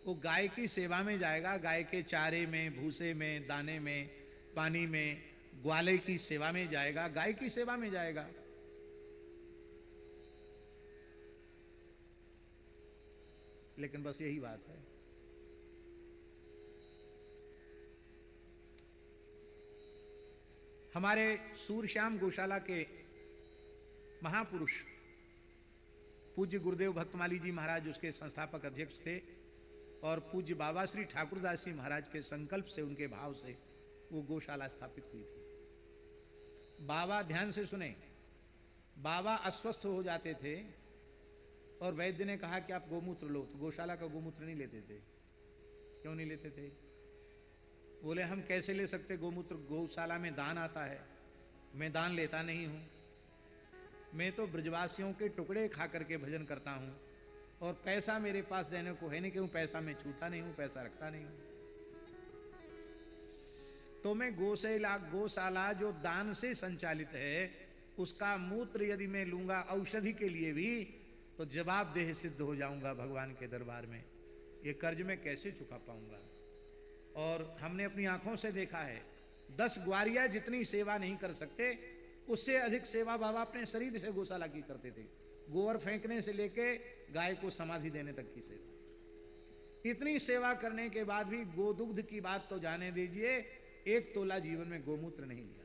वो गाय की सेवा में जाएगा, गाय के चारे में, भूसे में, दाने में, पानी में, ग्वाले की सेवा में जाएगा, गाय की सेवा में जाएगा। लेकिन बस यही बात है। हमारे सूरश्याम गौशाला के महापुरुष पूज्य गुरुदेव भक्तमाली जी महाराज उसके संस्थापक अध्यक्ष थे, और पूज्य बाबा श्री ठाकुरदास जी महाराज के संकल्प से, उनके भाव से वो गौशाला स्थापित हुई थी। बाबा, ध्यान से सुने, बाबा अस्वस्थ हो जाते थे और वैद्य ने कहा कि आप गोमूत्र लो, तो गौशाला का गोमूत्र नहीं लेते थे। क्यों नहीं लेते थे? बोले हम कैसे ले सकते गोमूत्र, गौशाला में दान आता है, मैं दान लेता नहीं हूं, मैं तो ब्रजवासियों के टुकड़े खा करके भजन करता हूं, और पैसा मेरे पास देने को है नहीं, क्यों? पैसा मैं छूता नहीं हूं, पैसा रखता नहीं हूं। तो मैं गौशाला जो दान से संचालित है, उसका मूत्र यदि मैं लूंगा औषधि के लिए भी, तो जवाबदेह सिद्ध हो जाऊंगा भगवान के दरबार में। ये कर्ज मैं कैसे चुका पाऊंगा? और हमने अपनी आंखों से देखा है, 10 ग्वारिया जितनी सेवा नहीं कर सकते, उससे अधिक सेवा बाबा अपने शरीर से गौशाला की करते थे। गोबर फेंकने से लेके गाय को समाधि देने तक की सेवा। इतनी सेवा करने के बाद भी गोदुग्ध की बात तो जाने दीजिए, 1 तोला जीवन में गोमूत्र नहीं लिया।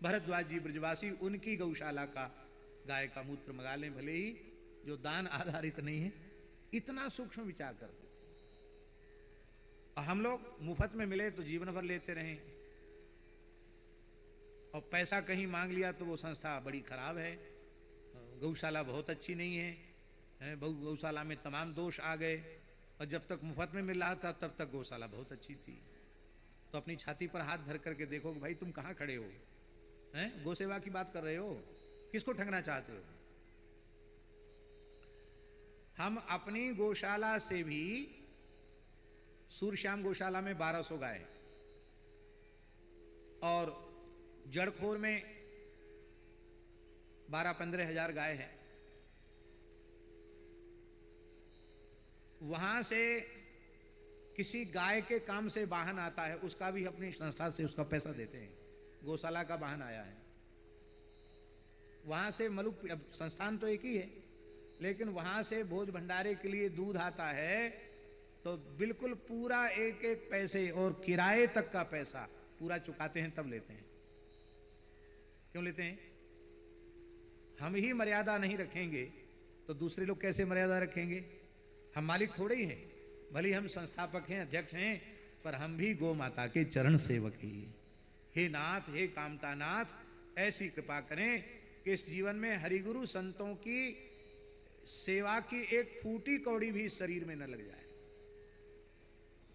भरद्वाज जी ब्रजवासी उनकी गौशाला का गाय का मूत्र मंगा लें, भले ही जो दान आधारित नहीं है, इतना सूक्ष्म विचार करते थे। और हम लोग मुफ्त में मिले तो जीवन भर लेते रहें, और पैसा कहीं मांग लिया तो वो संस्था बड़ी खराब है, गौशाला बहुत अच्छी नहीं है, गौशाला में तमाम दोष आ गए, और जब तक मुफ्त में मिल रहा था तब तक गौशाला बहुत अच्छी थी। तो अपनी छाती पर हाथ धर करके देखो कि भाई तुम कहाँ खड़े हो, हैं? गौसेवा की बात कर रहे हो, किसको ठगना चाहते हो? हम अपनी गौशाला से भी, सूरश्याम गौशाला में 1200 गाय, और जड़खोर में 12-15 हजार गाय है। वहां से किसी गाय के काम से वाहन आता है, उसका भी अपनी संस्था से उसका पैसा देते हैं। गौशाला का वाहन आया है, वहां से मलुक, संस्थान तो एक ही है, लेकिन वहां से भोज भंडारे के लिए दूध आता है, तो बिल्कुल पूरा एक एक पैसे और किराए तक का पैसा पूरा चुकाते हैं, तब लेते हैं। क्यों लेते हैं? हम ही मर्यादा नहीं रखेंगे तो दूसरे लोग कैसे मर्यादा रखेंगे? हम मालिक थोड़े ही हैं, भले हम संस्थापक हैं, अध्यक्ष हैं, पर हम भी गौ माता के चरण सेवक ही। हे नाथ, हे कामता नाथ, ऐसी कृपा करें कि इस जीवन में हरिगुरु संतों की सेवा की एक फूटी कौड़ी भी शरीर में न लग जाए,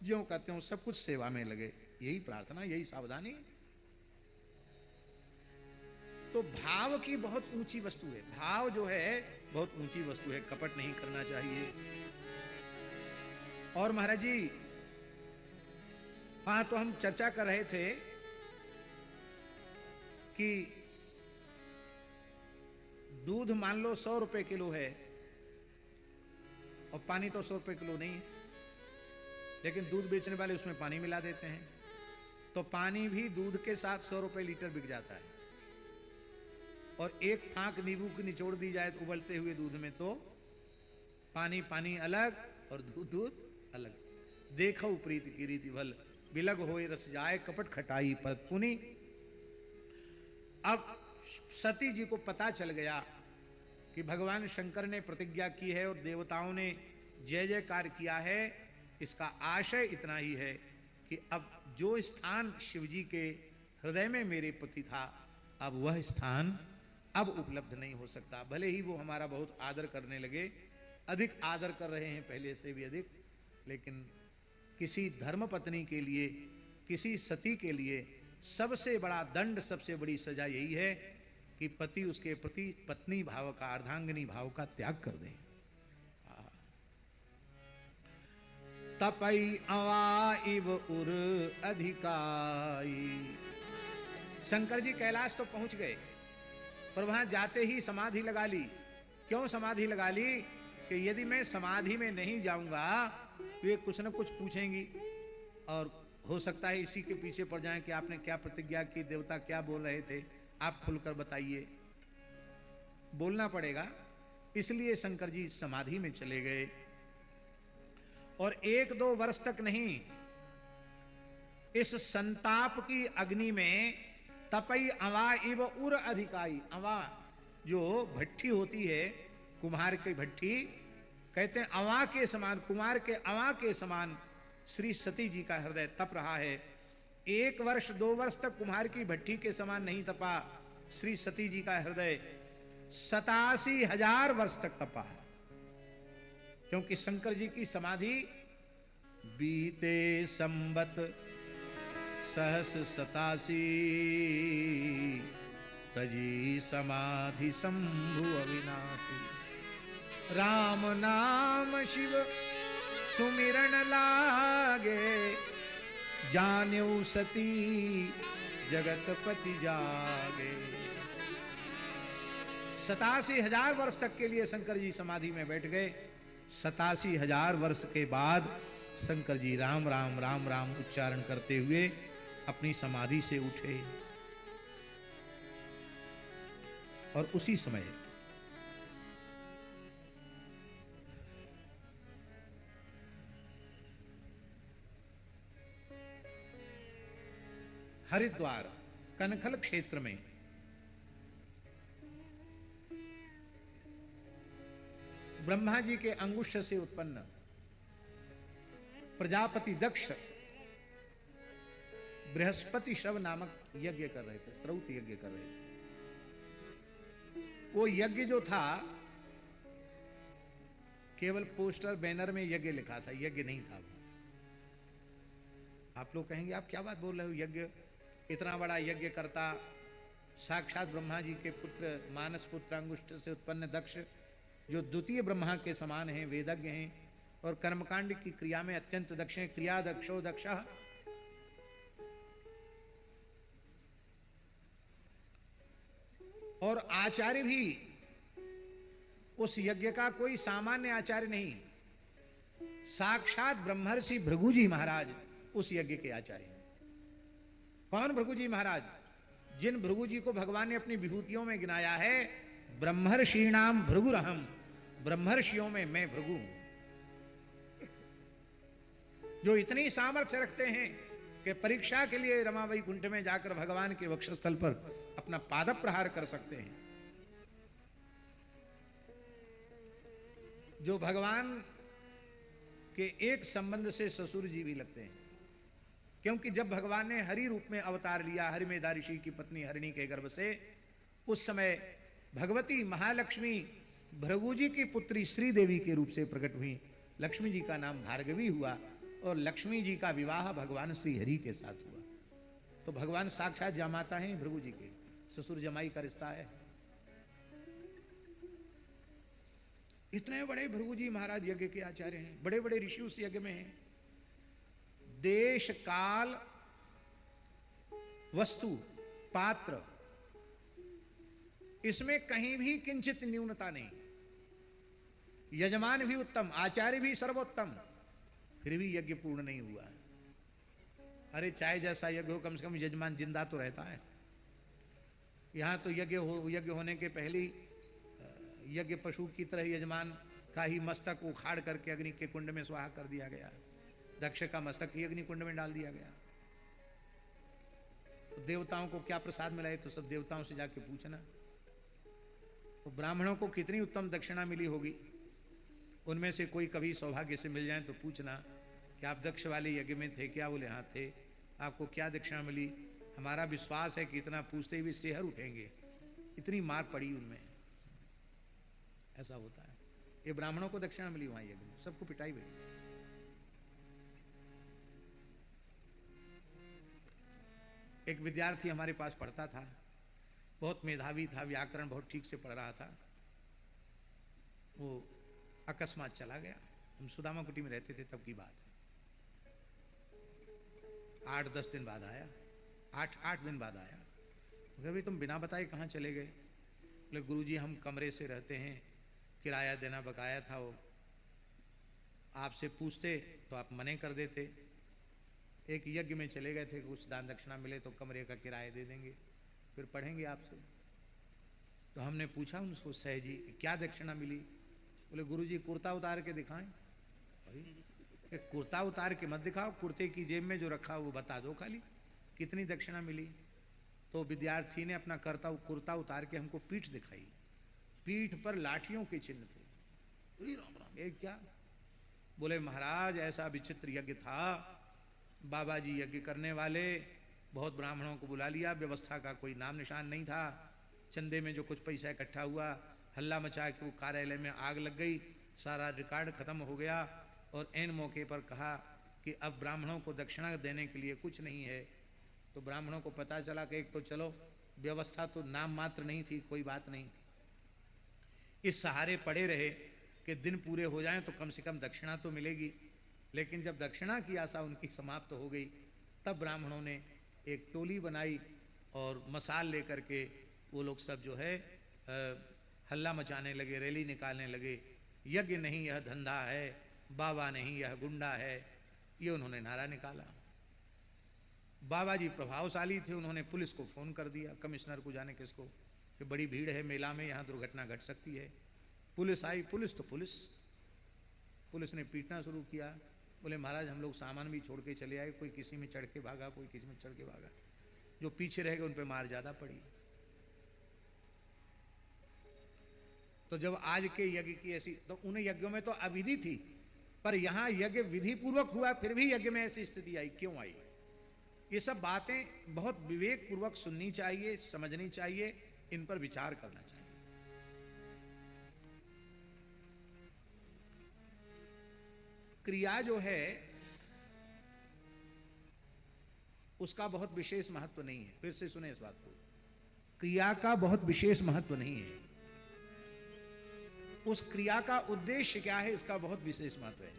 ज्यों कहते हो सब कुछ सेवा में लगे। यही प्रार्थना, यही सावधानी। तो भाव की बहुत ऊंची वस्तु है, भाव जो है बहुत ऊंची वस्तु है, कपट नहीं करना चाहिए। और महाराज जी, हाँ, तो हम चर्चा कर रहे थे कि दूध मान लो 100 रुपए किलो है, और पानी तो 100 रुपए किलो नहीं है, लेकिन दूध बेचने वाले उसमें पानी मिला देते हैं, तो पानी भी दूध के साथ 100 रुपए लीटर बिक जाता है। और एक फांक नींबू की निचोड़ दी जाए तो उबलते हुए दूध में, तो पानी पानी अलग और दूध दूध अलग। देखो प्रीति की रीति भल, बिलग होए रस जाए, कपट खटाई परत पुनी। अब सती जी को पता चल गया कि भगवान शंकर ने प्रतिज्ञा की है और देवताओं ने जय जयकार किया है। इसका आशय इतना ही है कि अब जो स्थान शिवजी के हृदय में मेरे पति था, अब वह स्थान अब उपलब्ध नहीं हो सकता। भले ही वो हमारा बहुत आदर करने लगे, अधिक आदर कर रहे हैं पहले से भी अधिक, लेकिन किसी धर्मपत्नी के लिए, किसी सती के लिए सबसे बड़ा दंड, सबसे बड़ी सजा यही है कि पति उसके प्रति पत्नी भाव का, अर्धांगिनी भाव का त्याग कर दे। तपई अवा इव उर अधिकाई। शंकर जी कैलाश तो पहुंच गए, पर वहां जाते ही समाधि लगा ली। क्यों समाधि लगा ली? कि यदि मैं समाधि में नहीं जाऊंगा तो ये कुछ न कुछ पूछेंगी, और हो सकता है इसी के पीछे पड़ जाएं कि आपने क्या प्रतिज्ञा की, देवता क्या बोल रहे थे, आप खुलकर बताइए। बोलना पड़ेगा। इसलिए शंकर जी समाधि में चले गए और 1-2 वर्ष तक नहीं, इस संताप की अग्नि में तपई अवा इव उर अधिकाई। अवा जो भट्टी होती है, कुम्हार की भट्टी, कहते हैं अवा के समान, कुमार के अवा के समान श्री सती जी का हृदय तप रहा है। 1 वर्ष 2 वर्ष तक कुम्हार की भट्टी के समान नहीं तपा श्री सती जी का हृदय, 87,000 वर्ष तक तपा है। क्योंकि शंकर जी की समाधि बीते संबत सहस 87 तजी समाधि शंभु अविनाशी। राम नाम शिव सुमिरन लागे, जान्यौ सती जगतपति जागे। 87,000 वर्ष तक के लिए शंकर जी समाधि में बैठ गए। 87,000 वर्ष के बाद शंकर जी राम राम राम राम उच्चारण करते हुए अपनी समाधि से उठे। और उसी समय हरिद्वार कनखल क्षेत्र में ब्रह्मा जी के अंगुष्ठ से उत्पन्न प्रजापति दक्ष बृहस्पति शव नामक यज्ञ कर रहे थे, श्रौत यज्ञ कर रहे थे। वो यज्ञ जो था केवल पोस्टर बैनर में यज्ञ लिखा था, यज्ञ नहीं था वो। आप लोग कहेंगे आप क्या बात बोल रहे हो, यज्ञ, इतना बड़ा यज्ञ करता साक्षात ब्रह्मा जी के पुत्र, मानस पुत्र अंगुष्ठ से उत्पन्न दक्ष, जो द्वितीय ब्रह्मा के समान हैं, वेदज्ञ हैं और कर्मकांड की क्रिया में अत्यंत दक्ष हैं। क्रिया दक्षो दक्षः। और आचार्य भी उस यज्ञ का कोई सामान्य आचार्य नहीं, साक्षात ब्रह्मर्षि भृगु जी महाराज उस यज्ञ के आचार्य हैं। कौन भृगु जी महाराज? जिन भृगु जी को भगवान ने अपनी विभूतियों में गिनाया है, ब्रह्मर्षीणाम भृगुरहम, ब्रह्मर्षियों में मैं भृगु हूं। जो इतनी सामर्थ्य रखते हैं कि परीक्षा के लिए रमा वैकुंठ में जाकर भगवान के वक्षस्थल पर अपना पाद प्रहार कर सकते हैं। जो भगवान के एक संबंध से ससुर जी भी लगते हैं, क्योंकि जब भगवान ने हरि रूप में अवतार लिया, हरिमेधा ऋषि की पत्नी हरिणी के गर्भ से, उस समय भगवती महालक्ष्मी भृगु जी की पुत्री श्री देवी के रूप से प्रकट हुई। लक्ष्मी जी का नाम भार्गवी हुआ और लक्ष्मी जी का विवाह भगवान श्री हरि के साथ हुआ। तो भगवान साक्षात जमाता हैं भृगु जी के, ससुर जमाई का रिश्ता है। इतने बड़े भृगु जी महाराज यज्ञ के आचार्य हैं, बड़े बड़े ऋषि उस यज्ञ में हैं। देश काल वस्तु पात्र इसमें कहीं भी किंचित न्यूनता नहीं। यजमान भी उत्तम, आचार्य भी सर्वोत्तम, फिर भी यज्ञ पूर्ण नहीं हुआ। अरे चाहे जैसा यज्ञ हो, कम से कम यजमान जिंदा तो रहता है। यहां तो यज्ञ होने के पहले यज्ञ पशु की तरह यजमान का ही मस्तक उखाड़ करके अग्नि के कुंड में स्वाहा कर दिया गया। दक्ष का मस्तक ही अग्नि कुंड में डाल दिया गया। तो देवताओं को क्या प्रसाद मिला है, तो सब देवताओं से जाके पूछना। तो ब्राह्मणों को कितनी उत्तम दक्षिणा मिली होगी, उनमें से कोई कभी सौभाग्य से मिल जाए तो पूछना कि आप दक्ष वाले यज्ञ में थे क्या? बोले हाँ थे। आपको क्या दक्षिणा मिली? हमारा विश्वास है कि इतना पूछते हुए सेहर उठेंगे, इतनी मार पड़ी उनमें। ऐसा होता है। ये ब्राह्मणों को दक्षिणा मिली वहां यज्ञ में, सबको पिटाई हुई। एक विद्यार्थी हमारे पास पढ़ता था, बहुत मेधावी था, व्याकरण बहुत ठीक से पढ़ रहा था। वो अकस्मात चला गया। हम सुदामा कुटी में रहते थे तब की बात है। 8-10 दिन बाद आया, 8 दिन बाद आया। मगर भाई तुम बिना बताए कहाँ चले गए? बोले गुरुजी हम कमरे से रहते हैं, किराया देना बकाया था, वो आपसे पूछते तो आप मने कर देते। एक यज्ञ में चले गए थे, कुछ दान दक्षिणा मिले तो कमरे का किराया दे देंगे, फिर पढ़ेंगे आपसे। तो हमने पूछा उनको, सह जी क्या दक्षिणा मिली? बोले गुरुजी कुर्ता उतार के दिखाएं। अरे कुर्ता उतार के मत दिखाओ, कुर्ते की जेब में जो रखा वो बता दो खाली, कितनी दक्षिणा मिली। तो विद्यार्थी ने अपना कुर्ता उतार के हमको पीठ दिखाई, पीठ पर लाठियों के चिन्ह थे। राम राम, ये क्या? बोले महाराज ऐसा विचित्र यज्ञ था, बाबा जी यज्ञ करने वाले, बहुत ब्राह्मणों को बुला लिया, व्यवस्था का कोई नाम निशान नहीं था, चंदे में जो कुछ पैसा इकट्ठा हुआ, हल्ला मचा के वो कार्यालय में आग लग गई, सारा रिकॉर्ड खत्म हो गया। और एन मौके पर कहा कि अब ब्राह्मणों को दक्षिणा देने के लिए कुछ नहीं है। तो ब्राह्मणों को पता चला कि एक तो चलो व्यवस्था तो नाम मात्र नहीं थी, कोई बात नहीं, इस सहारे पड़े रहे कि दिन पूरे हो जाएं तो कम से कम दक्षिणा तो मिलेगी। लेकिन जब दक्षिणा की आशा उनकी समाप्त हो गई, तब ब्राह्मणों ने एक टोली बनाई और मसाल लेकर के वो लोग सब जो है हल्ला मचाने लगे, रैली निकालने लगे, यज्ञ नहीं यह धंधा है, बाबा नहीं यह गुंडा है, ये उन्होंने नारा निकाला। बाबा जी प्रभावशाली थे, उन्होंने पुलिस को फोन कर दिया, कमिश्नर को जाने किसको, कि बड़ी भीड़ है मेला में, यहाँ दुर्घटना घट सकती है। पुलिस आई, पुलिस ने पीटना शुरू किया। बोले महाराज हम लोग सामान भी छोड़ के चले आए, कोई किसी में चढ़ के भागा, कोई किसी में चढ़ के भागा, जो पीछे रह गए उन पर मार ज्यादा पड़ी। तो जब आज के यज्ञ की ऐसी, तो उन यज्ञों में तो अविधि थी, पर यहां यज्ञ विधि पूर्वक हुआ, फिर भी यज्ञ में ऐसी स्थिति आई, क्यों आई? ये सब बातें बहुत विवेक पूर्वक सुननी चाहिए, समझनी चाहिए, इन पर विचार करना चाहिए। क्रिया जो है उसका बहुत विशेष महत्व नहीं है। फिर से सुने इस बात को, क्रिया का बहुत विशेष महत्व नहीं है। उस क्रिया का उद्देश्य क्या है, इसका बहुत विशेष महत्व है।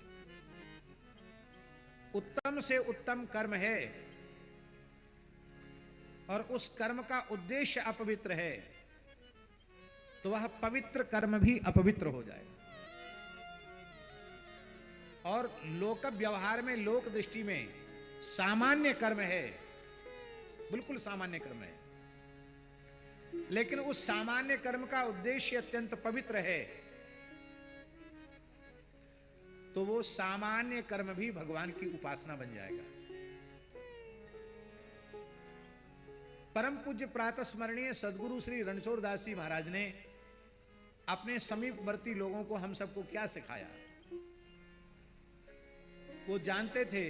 उत्तम से उत्तम कर्म है और उस कर्म का उद्देश्य अपवित्र है, तो वह पवित्र कर्म भी अपवित्र हो जाएगा। और लोक व्यवहार में, लोक दृष्टि में सामान्य कर्म है, बिल्कुल सामान्य कर्म है, लेकिन उस सामान्य कर्म का उद्देश्य अत्यंत पवित्र है, तो वो सामान्य कर्म भी भगवान की उपासना बन जाएगा। परम पूज्य प्रातः स्मरणीय सदगुरु श्री रणछोड़ दास जी महाराज ने अपने समीपवर्ती लोगों को, हम सबको क्या सिखाया? वो जानते थे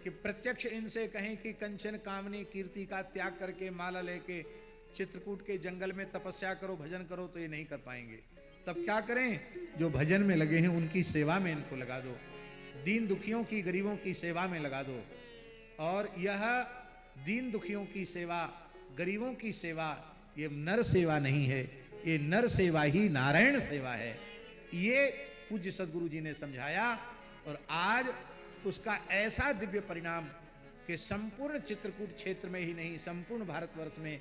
कि प्रत्यक्ष इनसे कहें कि कंचन कामनी कीर्ति का त्याग करके माला लेके चित्रकूट के जंगल में तपस्या करो, भजन करो, तो ये नहीं कर पाएंगे। तब क्या करें? जो भजन में लगे हैं उनकी सेवा में इनको लगा दो, दीन दुखियों की, गरीबों की सेवा में लगा दो। और यह दीन दुखियों की सेवा, गरीबों की सेवा, ये नर सेवा नहीं है, ये नर सेवा ही नारायण सेवा है। ये पूज्य सदगुरु जी ने समझाया और आज उसका ऐसा दिव्य परिणाम कि संपूर्ण चित्रकूट क्षेत्र में ही नहीं, संपूर्ण भारतवर्ष में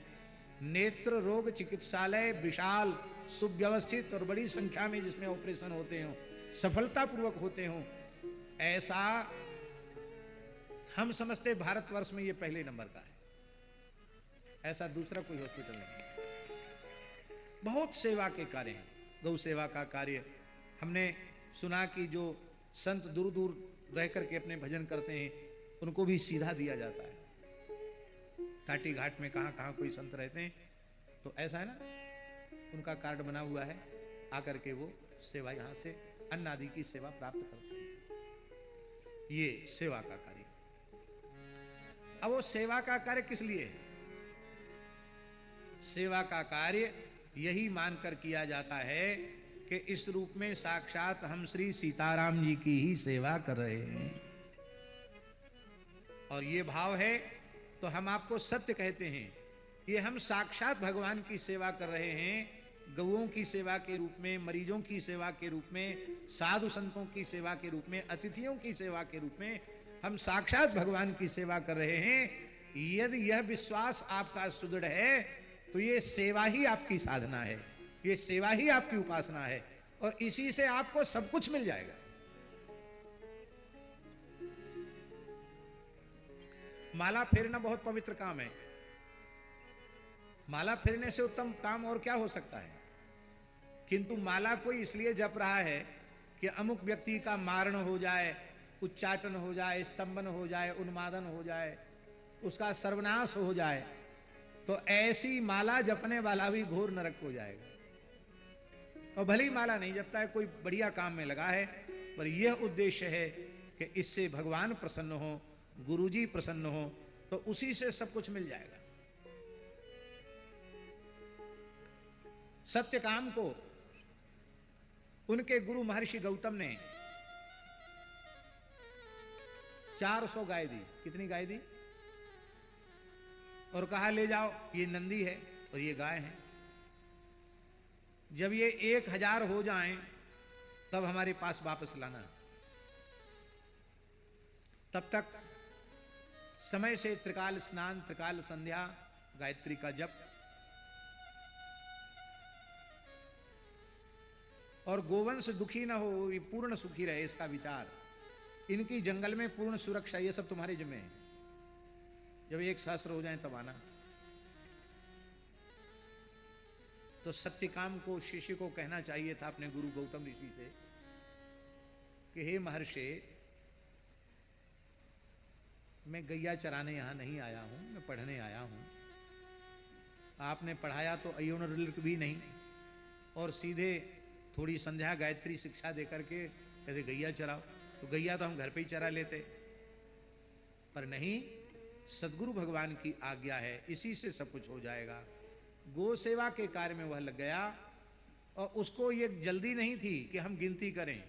नेत्र रोग चिकित्सालय विशाल, सुव्यवस्थित और बड़ी संख्या में जिसमें ऑपरेशन होते हो, सफलतापूर्वक होते हो, ऐसा हम समझते भारतवर्ष में ये पहले नंबर का है। ऐसा दूसरा कोई हॉस्पिटल नहीं। बहुत सेवा के कार्य हैं, गौ सेवा का कार्य। हमने सुना कि जो संत दूर दूर रह करके अपने भजन करते हैं उनको भी सीधा दिया जाता है। टाटी घाट में कहाँ कहाँ कोई संत रहते हैं तो ऐसा है ना, उनका कार्ड बना हुआ है, आकर के वो सेवा यहाँ से अन्न आदि की सेवा प्राप्त करते हैं। ये सेवा का कार्य। अब वो सेवा का कार्य किस लिए है? सेवा का कार्य यही मानकर किया जाता है कि इस रूप में साक्षात हम श्री सीताराम जी की ही सेवा कर रहे हैं, और ये भाव है तो हम आपको सत्य कहते हैं, ये हम साक्षात भगवान की सेवा कर रहे हैं। गौओं की सेवा के रूप में, मरीजों की सेवा के रूप में, साधु संतों की सेवा के रूप में, अतिथियों की सेवा के रूप में हम साक्षात भगवान की सेवा कर रहे हैं। यदि यह विश्वास आपका सुदृढ़ है तो ये सेवा ही आपकी साधना है, ये सेवा ही आपकी उपासना है, और इसी से आपको सब कुछ मिल जाएगा। माला फेरना बहुत पवित्र काम है। माला फेरने से उत्तम काम और क्या हो सकता है। किंतु माला कोई इसलिए जप रहा है कि अमुक व्यक्ति का मारण हो जाए, उच्चाटन हो जाए, स्तंभन हो जाए, उन्मादन हो जाए, उसका सर्वनाश हो जाए, तो ऐसी माला जपने वाला भी घोर नरक हो जाएगा। और भली माला नहीं जपता है, कोई बढ़िया काम में लगा है, पर यह उद्देश्य है कि इससे भगवान प्रसन्न हो, गुरुजी प्रसन्न हो, तो उसी से सब कुछ मिल जाएगा। सत्य काम को उनके गुरु महर्षि गौतम ने 400 गाय दी। कितनी गाय दी? और कहा ले जाओ, ये नंदी है और ये गाय है, जब ये 1000 हो जाएं तब हमारे पास वापस लाना। तब तक समय से त्रिकाल स्नान, त्रिकाल संध्या, गायत्री का जप, और गोवंश दुखी ना हो, ये पूर्ण सुखी रहे, इसका विचार, इनकी जंगल में पूर्ण सुरक्षा, ये सब तुम्हारे जिम्मे है। जब 1 सहस्र हो जाए तब आना। तो सत्यकाम को, शिष्य को कहना चाहिए था अपने गुरु गौतम ऋषि से कि हे महर्षि, मैं गैया चराने यहां नहीं आया हूं, मैं पढ़ने आया हूं। आपने पढ़ाया तो अयोन रिल्क भी नहीं, और सीधे थोड़ी संध्या गायत्री शिक्षा देकर के कहते गैया चराओ। तो गैया तो हम घर पे ही चरा लेते, पर नहीं, सदगुरु भगवान की आज्ञा है, इसी से सब कुछ हो जाएगा। गो सेवा के कार्य में वह लग गया, और उसको ये जल्दी नहीं थी कि हम गिनती करें,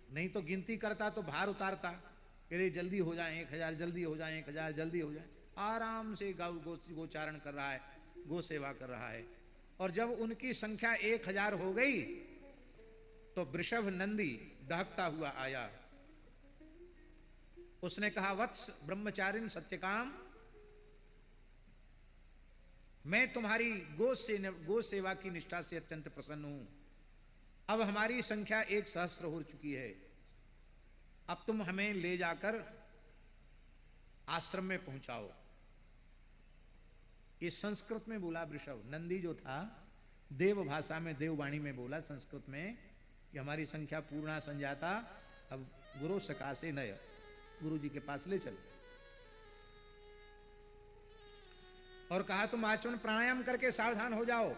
नहीं तो गिनती करता तो भार उतारता, अरे जल्दी हो जाए 1000, जल्दी हो जाए 1000, जल्दी हो जाए। आराम से गोचारण कर रहा है, गो सेवा कर रहा है। और जब उनकी संख्या 1000 हो गई तो वृषभ नंदी दहकता हुआ आया। उसने कहा, वत्स ब्रह्मचारिण सत्यकाम, मैं तुम्हारी गो सेवा की निष्ठा से अत्यंत प्रसन्न हूं। अब हमारी संख्या 1 सहस्र हो चुकी है, अब तुम हमें ले जाकर आश्रम में पहुंचाओ। ये संस्कृत में बोला वृषभ। नंदी जो था देव भाषा में, देववाणी में बोला संस्कृत में कि हमारी संख्या पूर्णा संजाता, अब गुरु सकाशे नय, गुरु जी के पास ले चलो। और कहा, तुम आचमन प्राणायाम करके सावधान हो जाओ।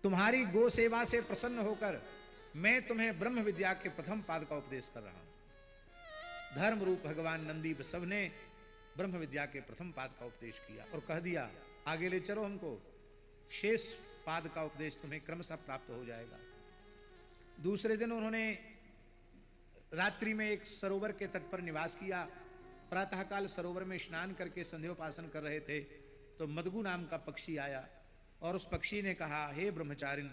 तुम्हारी गो सेवा से प्रसन्न होकर मैं तुम्हें ब्रह्म विद्या के प्रथम पाद का उपदेश कर रहा हूं। धर्म रूप भगवान नंदी सब ने ब्रह्म विद्या के प्रथम पाद का उपदेश किया और कह दिया, आगे ले चलो हमको, शेष पाद का उपदेश तुम्हें क्रमशः प्राप्त हो जाएगा। दूसरे दिन उन्होंने रात्रि में एक सरोवर के तट पर निवास किया। प्रातःकाल सरोवर में स्नान करके संध्योपासन कर रहे थे तो मदगु नाम का पक्षी आया, और उस पक्षी ने कहा, हे ब्रह्मचारिण,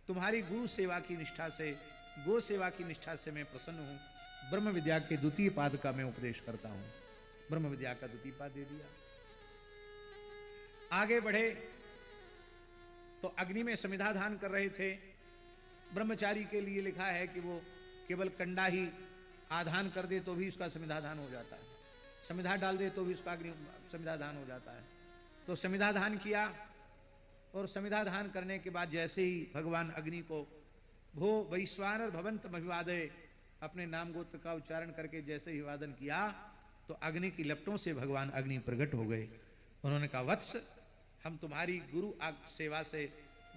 तुम्हारी गुरु सेवा की निष्ठा से, गो सेवा की निष्ठा से मैं प्रसन्न हूं। ब्रह्म विद्या के द्वितीय पाद का मैं उपदेश करता हूं। ब्रह्म विद्या का द्वितीय पाद दे दिया। आगे बढ़े तो अग्नि में समिधा दान कर रहे थे। ब्रह्मचारी के लिए लिखा है कि वो केवल कंडा ही आधान कर दे तो भी उसका समिधा दान हो जाता है, समिधा डाल दे तो भी उसका अग्नि समिधा दान हो जाता है। तो समिधा दान किया, और समिधा दान करने के बाद जैसे ही भगवान अग्नि को भो वैश्वानर भवंत अभिवादय, अपने नाम गोत्र का उच्चारण करके जैसे ही वादन किया तो अग्नि की लपटों से भगवान अग्नि प्रकट हो गए। उन्होंने कहा, वत्स, हम तुम्हारी गुरु सेवा से,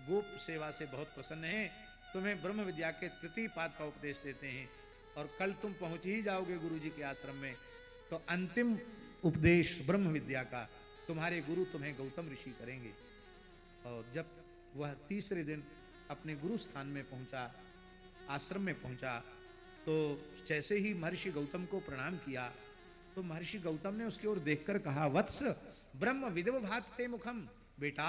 गोप सेवा से बहुत प्रसन्न हैं। तुम्हें ब्रह्म विद्या के तृतीय पाद का उपदेश देते हैं, और कल तुम पहुंच ही जाओगे गुरु जी के आश्रम में, तो अंतिम उपदेश ब्रह्म विद्या का तुम्हारे गुरु तुम्हें गौतम ऋषि करेंगे। और जब वह तीसरे दिन अपने गुरु स्थान में पहुंचा, आश्रम में पहुंचा, तो जैसे ही महर्षि गौतम को प्रणाम किया तो महर्षि गौतम ने उसकी ओर देखकर कहा, वत्स, ब्रह्म विदव भाते मुखम, बेटा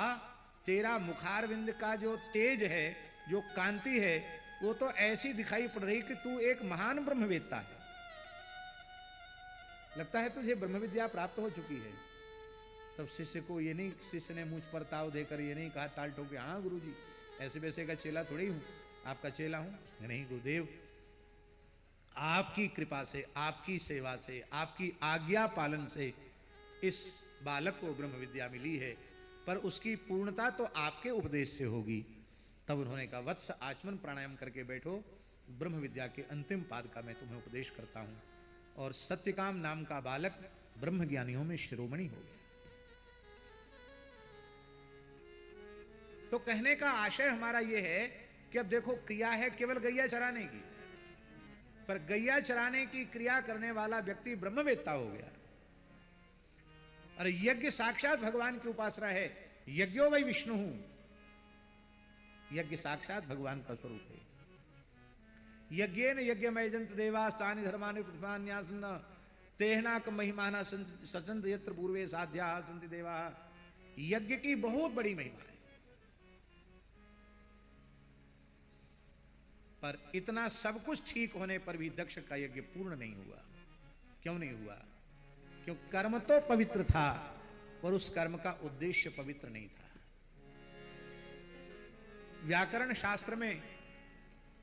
तेरा मुखारविंद का जो तेज है, जो कांति है, वो तो ऐसी दिखाई पड़ रही कि तू एक महान ब्रह्मवेत्ता है। लगता है तुझे ब्रह्म विद्या प्राप्त हो चुकी है। तब शिष्य को ये नहीं, शिष्य ने मुझ पर ताव देकर ये नहीं कहा टाल ठोके, हाँ गुरुजी, ऐसे वैसे का चेला थोड़ी हूं, आपका चेला हूं। नहीं गुरुदेव, आपकी कृपा से, आपकी सेवा से, आपकी आज्ञा पालन से इस बालक को ब्रह्म विद्या मिली है, पर उसकी पूर्णता तो आपके उपदेश से होगी। तब उन्होंने कहा, वत्स आचमन प्राणायाम करके बैठो, ब्रह्म विद्या के अंतिम पाद का मैं तुम्हें उपदेश करता हूं। और सत्यकाम नाम का बालक ब्रह्म ज्ञानियों में शिरोमणि हो गया। तो कहने का आशय हमारा यह है कि अब देखो, क्रिया है केवल गैया चराने की, पर गैया चराने की क्रिया करने वाला व्यक्ति ब्रह्मवेत्ता हो गया। और यज्ञ साक्षात भगवान की उपासना है। यज्ञो वै विष्णु, यज्ञ साक्षात भगवान का स्वरूप है। यज्ञेन यज्ञमयजन्त देवास्तानि धर्मानि प्रतिपान्यासन्न तेहनाक महिमाना सचंत यत्र पूर्वे साध्या सन्ति देवा। यज्ञ की बहुत बड़ी महिमा है, पर इतना सब कुछ ठीक होने पर भी दक्ष का यज्ञ पूर्ण नहीं हुआ। क्यों नहीं हुआ? क्यों? कर्म तो पवित्र था, पर उस कर्म का उद्देश्य पवित्र नहीं था। व्याकरण शास्त्र में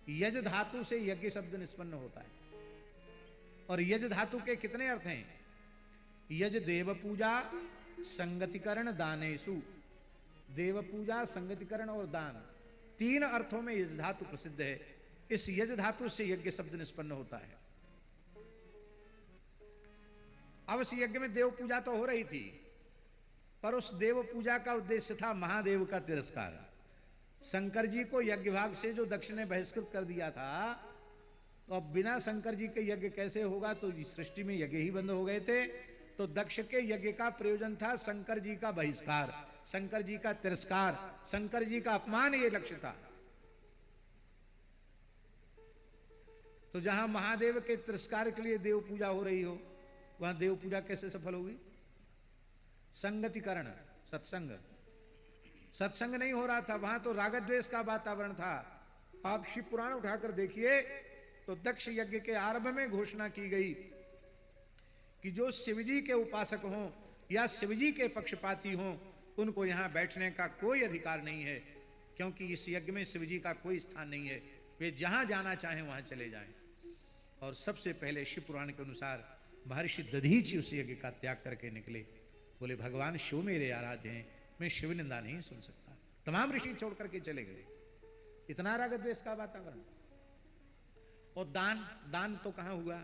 यज धातु से यज्ञ शब्द निष्पन्न होता है, और यज धातु के कितने अर्थ हैं? यज देव पूजा, संगतिकरण, दानेषु। देव पूजा, संगतिकरण और दान, तीन अर्थों में यज धातु प्रसिद्ध है। इस यज धातु से यज्ञ शब्द निष्पन्न होता है। अवश्य यज्ञ में देव पूजा तो हो रही थी, पर उस देव पूजा का उद्देश्य था महादेव का तिरस्कार। शंकर जी को यज्ञ भाग से जो दक्ष ने बहिष्कृत कर दिया था, तो अब बिना शंकर जी के यज्ञ कैसे होगा? तो सृष्टि में यज्ञ ही बंद हो गए थे। तो दक्ष के यज्ञ का प्रयोजन था शंकर जी का बहिष्कार, शंकर जी का तिरस्कार, शंकर जी का अपमान, ये लक्ष्य था। तो जहां महादेव के तिरस्कार के लिए देव पूजा हो रही हो, वहां देव पूजा कैसे सफल होगी? संगतिकरण, सत्संग, सत्संग नहीं हो रहा था, वहां तो राग द्वेष का वातावरण था। आप शिव पुराण उठाकर देखिए तो दक्ष यज्ञ के आरंभ में घोषणा की गई कि जो शिवजी के उपासक हों या शिवजी के पक्षपाती हों, उनको यहां बैठने का कोई अधिकार नहीं है, क्योंकि इस यज्ञ में शिवजी का कोई स्थान नहीं है। वे जहां जाना चाहें वहां चले जाएं। और सबसे पहले शिव पुराण के अनुसार महर्षि दधीचि उस यज्ञ का त्याग करके निकले। बोले, भगवान शिव मेरे आराध्य हैं, मैं शिव निंदा नहीं सुन सकता। तमाम ऋषि छोड़ करके चले गए। इतना राग द्वेष का वातावरण। और दान, दान तो कहां हुआ?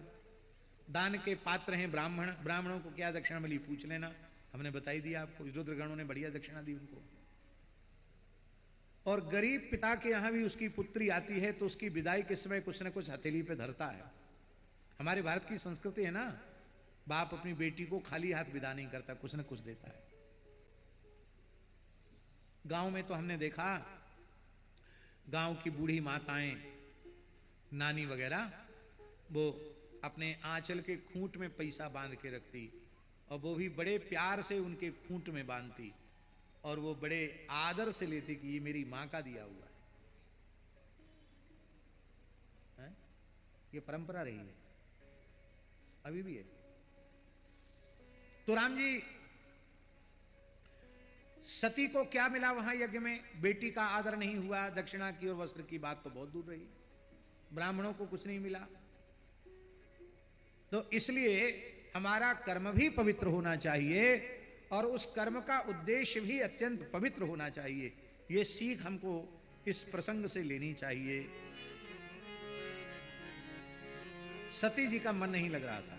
दान के पात्र हैं ब्राह्मण। ब्राह्मणों को क्या दक्षिणा मिली? पूछ लेना, हमने बताई दिया आपको। रुद्रगणों ने बढ़िया दक्षिणा दी उनको। और गरीब पिता के यहां भी उसकी पुत्री आती है तो उसकी विदाई के समय कुछ न कुछ हथेली पे धरता है। हमारे भारत की संस्कृति है ना, बाप अपनी बेटी को खाली हाथ विदा नहीं करता, कुछ न कुछ देता है। गांव में तो हमने देखा, गांव की बूढ़ी माताएं, नानी वगैरह, वो अपने आंचल के खूंट में पैसा बांध के रखती, और वो भी बड़े प्यार से उनके खूंट में बांधती, और वो बड़े आदर से लेती कि ये मेरी मां का दिया हुआ है। ये परंपरा रही है, अभी भी है। तो राम जी, सती को क्या मिला वहां यज्ञ में? बेटी का आदर नहीं हुआ, दक्षिणा की और वस्त्र की बात तो बहुत दूर रही। ब्राह्मणों को कुछ नहीं मिला। तो इसलिए हमारा कर्म भी पवित्र होना चाहिए, और उस कर्म का उद्देश्य भी अत्यंत पवित्र होना चाहिए। ये सीख हमको इस प्रसंग से लेनी चाहिए। सती जी का मन नहीं लग रहा था,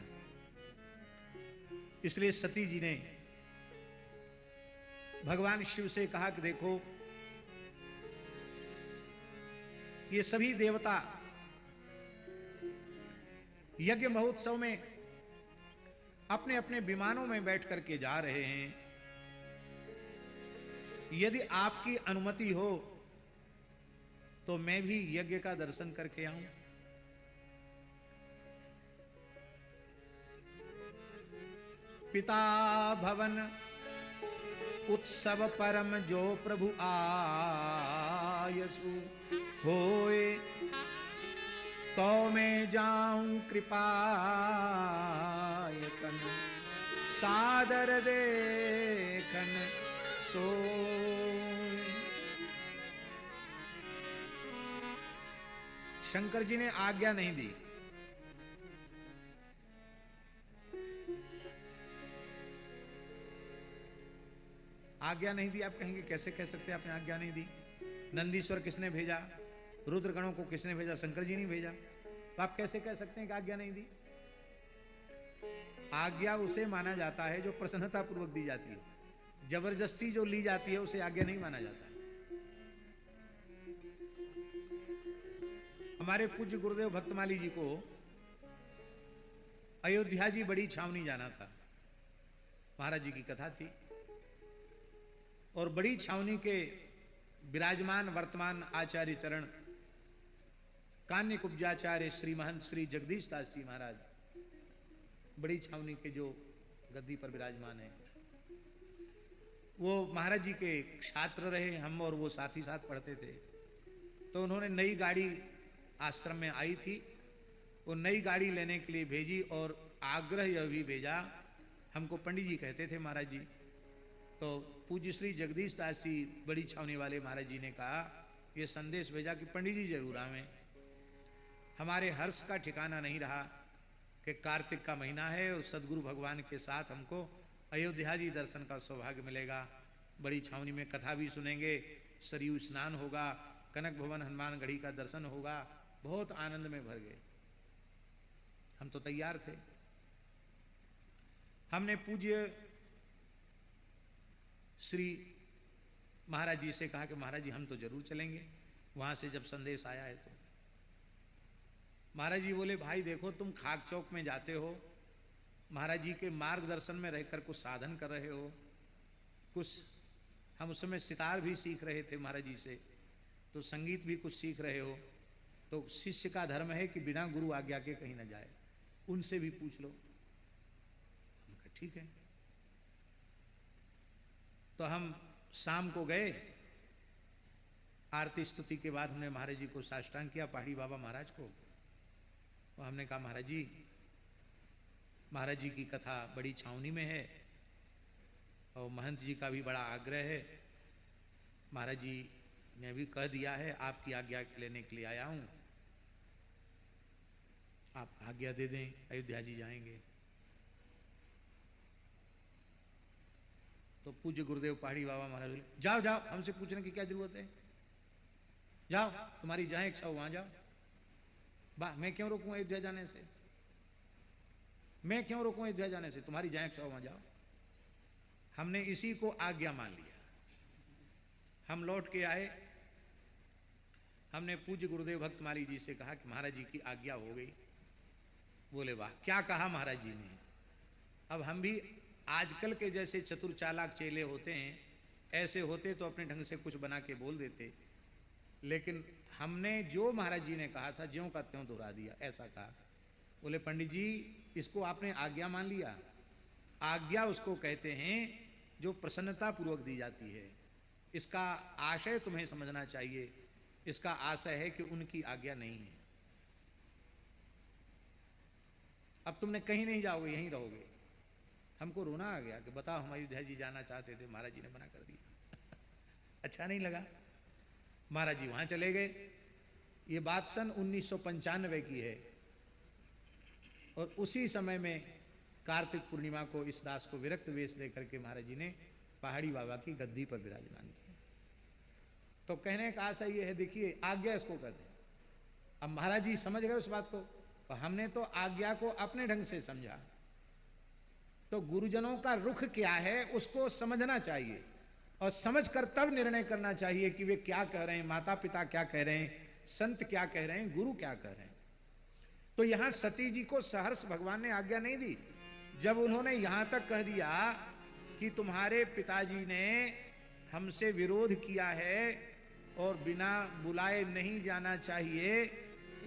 इसलिए सती जी ने भगवान शिव से कहा कि देखो, ये सभी देवता यज्ञ महोत्सव में अपने अपने विमानों में बैठ करके जा रहे हैं। यदि आपकी अनुमति हो तो मैं भी यज्ञ का दर्शन करके आऊं। पिता भवन उत्सव परम जो प्रभु आयसु होए, तो मैं जाऊं कृपायतन सादर देखन सोए। शंकर जी ने आज्ञा नहीं दी, आज्ञा नहीं दी। आप कहेंगे कैसे कह सकते आपने आज्ञा नहीं दी? नंदीश्वर किसने भेजा? रुद्रगणों को किसने भेजा? शंकर जी नहीं भेजा। तो आप कैसे कह सकते हैं कि आज्ञा नहीं दी? आज्ञा उसे माना जाता है जो प्रसन्नता पूर्वक दी जाती है। जबरदस्ती जो ली जाती है उसे आज्ञा नहीं माना जाता है। हमारे पूज्य गुरुदेव भक्तमाली जी को अयोध्या जी बड़ी छावनी जाना था। महाराज जी की कथा थी और बड़ी छावनी के विराजमान वर्तमान आचार्य चरण कान्य कुब्जाचार्य श्री महंत श्री जगदीश दास जी महाराज बड़ी छावनी के जो गद्दी पर विराजमान है, वो महाराज जी के छात्र रहे। हम और वो साथ ही साथ पढ़ते थे। तो उन्होंने नई गाड़ी आश्रम में आई थी, वो नई गाड़ी लेने के लिए भेजी और आग्रह यह भी भेजा, हमको पंडित जी कहते थे महाराज जी। तो पूज्य श्री जगदीश दास जी बड़ी छावनी वाले महाराज जी ने कहा, ये संदेश भेजा कि पंडित जी जरूर आवें। हमारे हर्ष का ठिकाना नहीं रहा कि कार्तिक का महीना है और सदगुरु भगवान के साथ हमको अयोध्या जी दर्शन का सौभाग्य मिलेगा। बड़ी छावनी में कथा भी सुनेंगे, सरयू स्नान होगा, कनक भवन हनुमान गढ़ी का दर्शन होगा। बहुत आनंद में भर गए। हम तो तैयार थे। हमने पूज्य श्री महाराज जी से कहा कि महाराज जी हम तो जरूर चलेंगे। वहां से जब संदेश आया है तो महाराज जी बोले, भाई देखो तुम खाक चौक में जाते हो, महाराज जी के मार्गदर्शन में रहकर कुछ साधन कर रहे हो, कुछ हम उस समय सितार भी सीख रहे थे महाराज जी से, तो संगीत भी कुछ सीख रहे हो, तो शिष्य का धर्म है कि बिना गुरु आज्ञा के कहीं ना जाए, उनसे भी पूछ लो। हम कहा ठीक है। तो हम शाम को गए, आरती स्तुति के बाद हमने महाराज जी को साष्टांग किया, पहाड़ी बाबा महाराज को। तो हमने कहा महाराज जी की कथा बड़ी छावनी में है और महंत जी का भी बड़ा आग्रह है, महाराज जी ने भी कह दिया है, आपकी आज्ञा लेने के लिए आया हूं, आप आज्ञा दे दें, अयोध्या जी जाएंगे। तो पूज्य गुरुदेव पहाड़ी बाबा महाराज बोले, जाओ जाओ, हमसे पूछने की क्या जरूरत है, जाओ तुम्हारी जहां इच्छा हो वहां जाओ। मैं क्यों रोकूं अयोध्या जाने से? मैं क्यों रोकूं अयोध्या जाने से? तुम्हारी जहां इच्छा हो वहां जाओ। हमने इसी को आज्ञा मान लिया। हम लौट के आए, हमने पूज्य गुरुदेव भक्तमाली जी से कहा कि महाराज जी की आज्ञा हो गई। बोले वाह, क्या कहा महाराज जी ने। अब हम भी आजकल के जैसे चतुर चालाक चेले होते हैं, ऐसे होते तो अपने ढंग से कुछ बना के बोल देते, लेकिन हमने जो महाराज जी ने कहा था ज्यों का त्यों दोहरा दिया। ऐसा कहा, बोले पंडित जी इसको आपने आज्ञा मान लिया। आज्ञा उसको कहते हैं जो प्रसन्नता पूर्वक दी जाती है। इसका आशय तुम्हें समझना चाहिए। इसका आशय है कि उनकी आज्ञा नहीं है। अब तुमने कहीं नहीं जाओगे, यहीं रहोगे। हमको रोना आ गया कि बताओ, हम अयोध्या जी जाना चाहते थे, महाराज जी ने मना कर दिया। अच्छा नहीं लगा। महाराज जी वहां चले गए। ये बात सन 1995 की है और उसी समय में कार्तिक पूर्णिमा को इस दास को विरक्त वेश देकर के महाराज जी ने पहाड़ी बाबा की गद्दी पर विराजमान किया। तो कहने का आशा ये है, देखिए आज्ञा इसको कहते हैं। अब महाराज जी समझ गए उस बात को, तो हमने तो आज्ञा को अपने ढंग से समझा। तो गुरुजनों का रुख क्या है उसको समझना चाहिए और समझकर तब निर्णय करना चाहिए कि वे क्या कह रहे हैं, माता पिता क्या कह रहे हैं, संत क्या कह रहे हैं, गुरु क्या कह रहे हैं। तो यहां सती जी को सहर्ष भगवान ने आज्ञा नहीं दी। जब उन्होंने यहां तक कह दिया कि तुम्हारे पिताजी ने हमसे विरोध किया है और बिना बुलाए नहीं जाना चाहिए,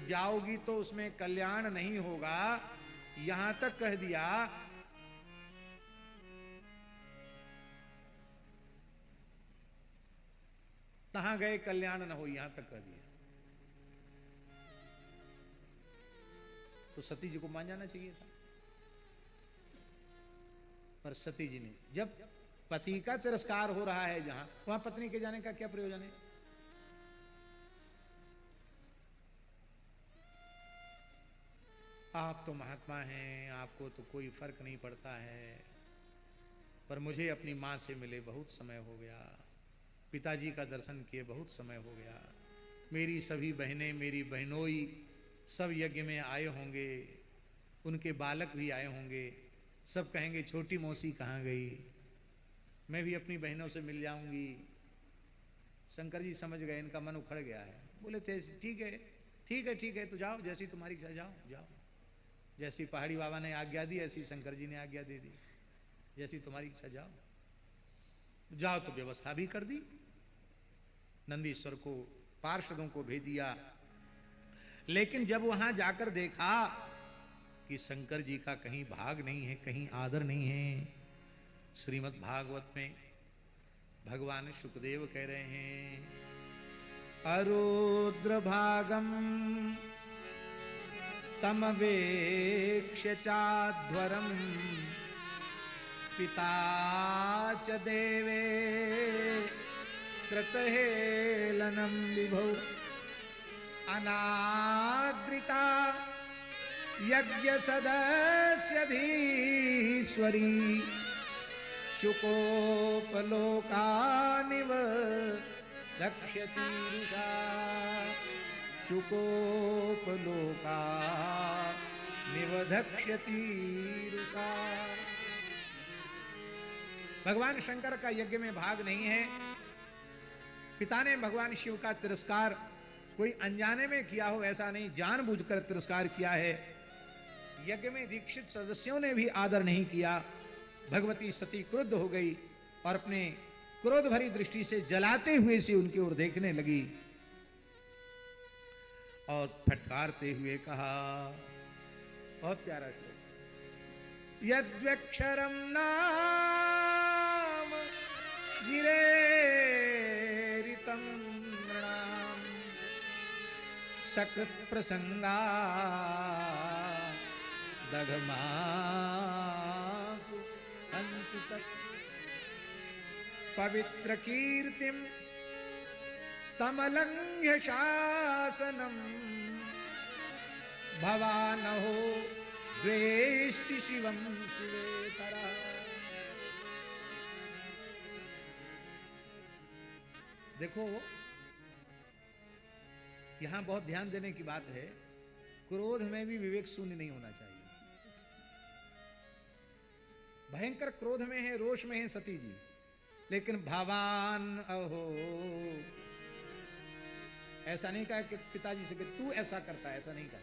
जाओगी तो उसमें कल्याण नहीं होगा, यहां तक कह दिया, तहां गए कल्याण न हो, यहां तक कह दिया। तो सती जी को मान जाना चाहिए था, पर सती जी ने, जब पति का तिरस्कार हो रहा है जहां, वहां पत्नी के जाने का क्या प्रयोजन है। आप तो महात्मा हैं, आपको तो कोई फर्क नहीं पड़ता है, पर मुझे अपनी माँ से मिले बहुत समय हो गया, पिताजी का दर्शन किए बहुत समय हो गया। मेरी सभी बहनें, मेरी बहनोई सब यज्ञ में आए होंगे, उनके बालक भी आए होंगे, सब कहेंगे छोटी मौसी कहाँ गई, मैं भी अपनी बहनों से मिल जाऊंगी। शंकर जी समझ गए इनका मन उखड़ गया है। बोले ठीक है ठीक है ठीक है, तो जाओ, जैसी तुम्हारी इच्छा, जाओ जाओ। जैसी पहाड़ी बाबा ने आज्ञा दी ऐसी शंकर जी ने आज्ञा दे दी, जैसी तुम्हारी इच्छा, जाओ जाओ। तो व्यवस्था भी कर दी, नंदीश्वर को पार्षदों को भेज दिया। लेकिन जब वहां जाकर देखा कि शंकर जी का कहीं भाग नहीं है, कहीं आदर नहीं है। श्रीमद् भागवत में भगवान शुकदेव कह रहे हैं, अरुद्र भागम तमवेक्ष्य चाध्वरम पिता च देवे कृतहेलनम विभो अनादृता यज्ञ सदस्यधीश्वरी चुकोपलोकानिव रक्षतीरुषा चुकोपलोका निवधक्ष्यतीरुषा। भगवान शंकर का यज्ञ में भाग नहीं है। पिता ने भगवान शिव का तिरस्कार कोई अनजाने में किया हो ऐसा नहीं, जानबूझकर तिरस्कार किया है। यज्ञ में दीक्षित सदस्यों ने भी आदर नहीं किया। भगवती सती क्रुद्ध हो गई और अपने क्रोध भरी दृष्टि से जलाते हुए से उनकी ओर देखने लगी और फटकारते हुए कहा, बहुत प्यारा श्लोक, यद्व्यक्षरम नाम गिरेरितम नृणाम सकृत प्रसंगा दघमासु हन्ति तत् पवित्र कीर्तिम तमलंघ्य शासनम भवानहो द्वेष्टि शिवम शिवेतरा। देखो यहां बहुत ध्यान देने की बात है, क्रोध में भी विवेक शून्य नहीं होना चाहिए। भयंकर क्रोध में है, रोष में है सती जी, लेकिन भगवान अहो, ऐसा नहीं कहा कि पिताजी से कि तू ऐसा करता है, ऐसा नहीं कहा।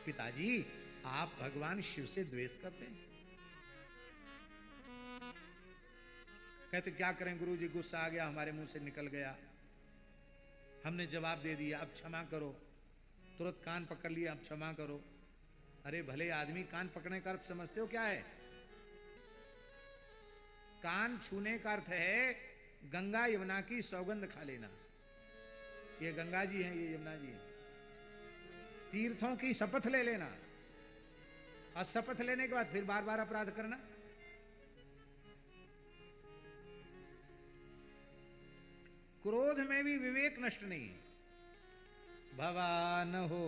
पिताजी आप भगवान शिव से द्वेष करते हैं। कहते क्या करें गुरुजी, गुस्सा आ गया, हमारे मुंह से निकल गया, हमने जवाब दे दिया, अब क्षमा करो। तुरंत कान पकड़ लिया, अब क्षमा करो। अरे भले आदमी, कान पकड़ने का अर्थ समझते हो क्या है? कान छूने का अर्थ है गंगा यमुना की सौगंध खा लेना। ये गंगा जी हैं, ये यमुना जी हैं। तीर्थों की शपथ ले लेना और शपथ लेने के बाद फिर बार बार अपराध करना। क्रोध में भी विवेक नष्ट नहीं है। भवान हो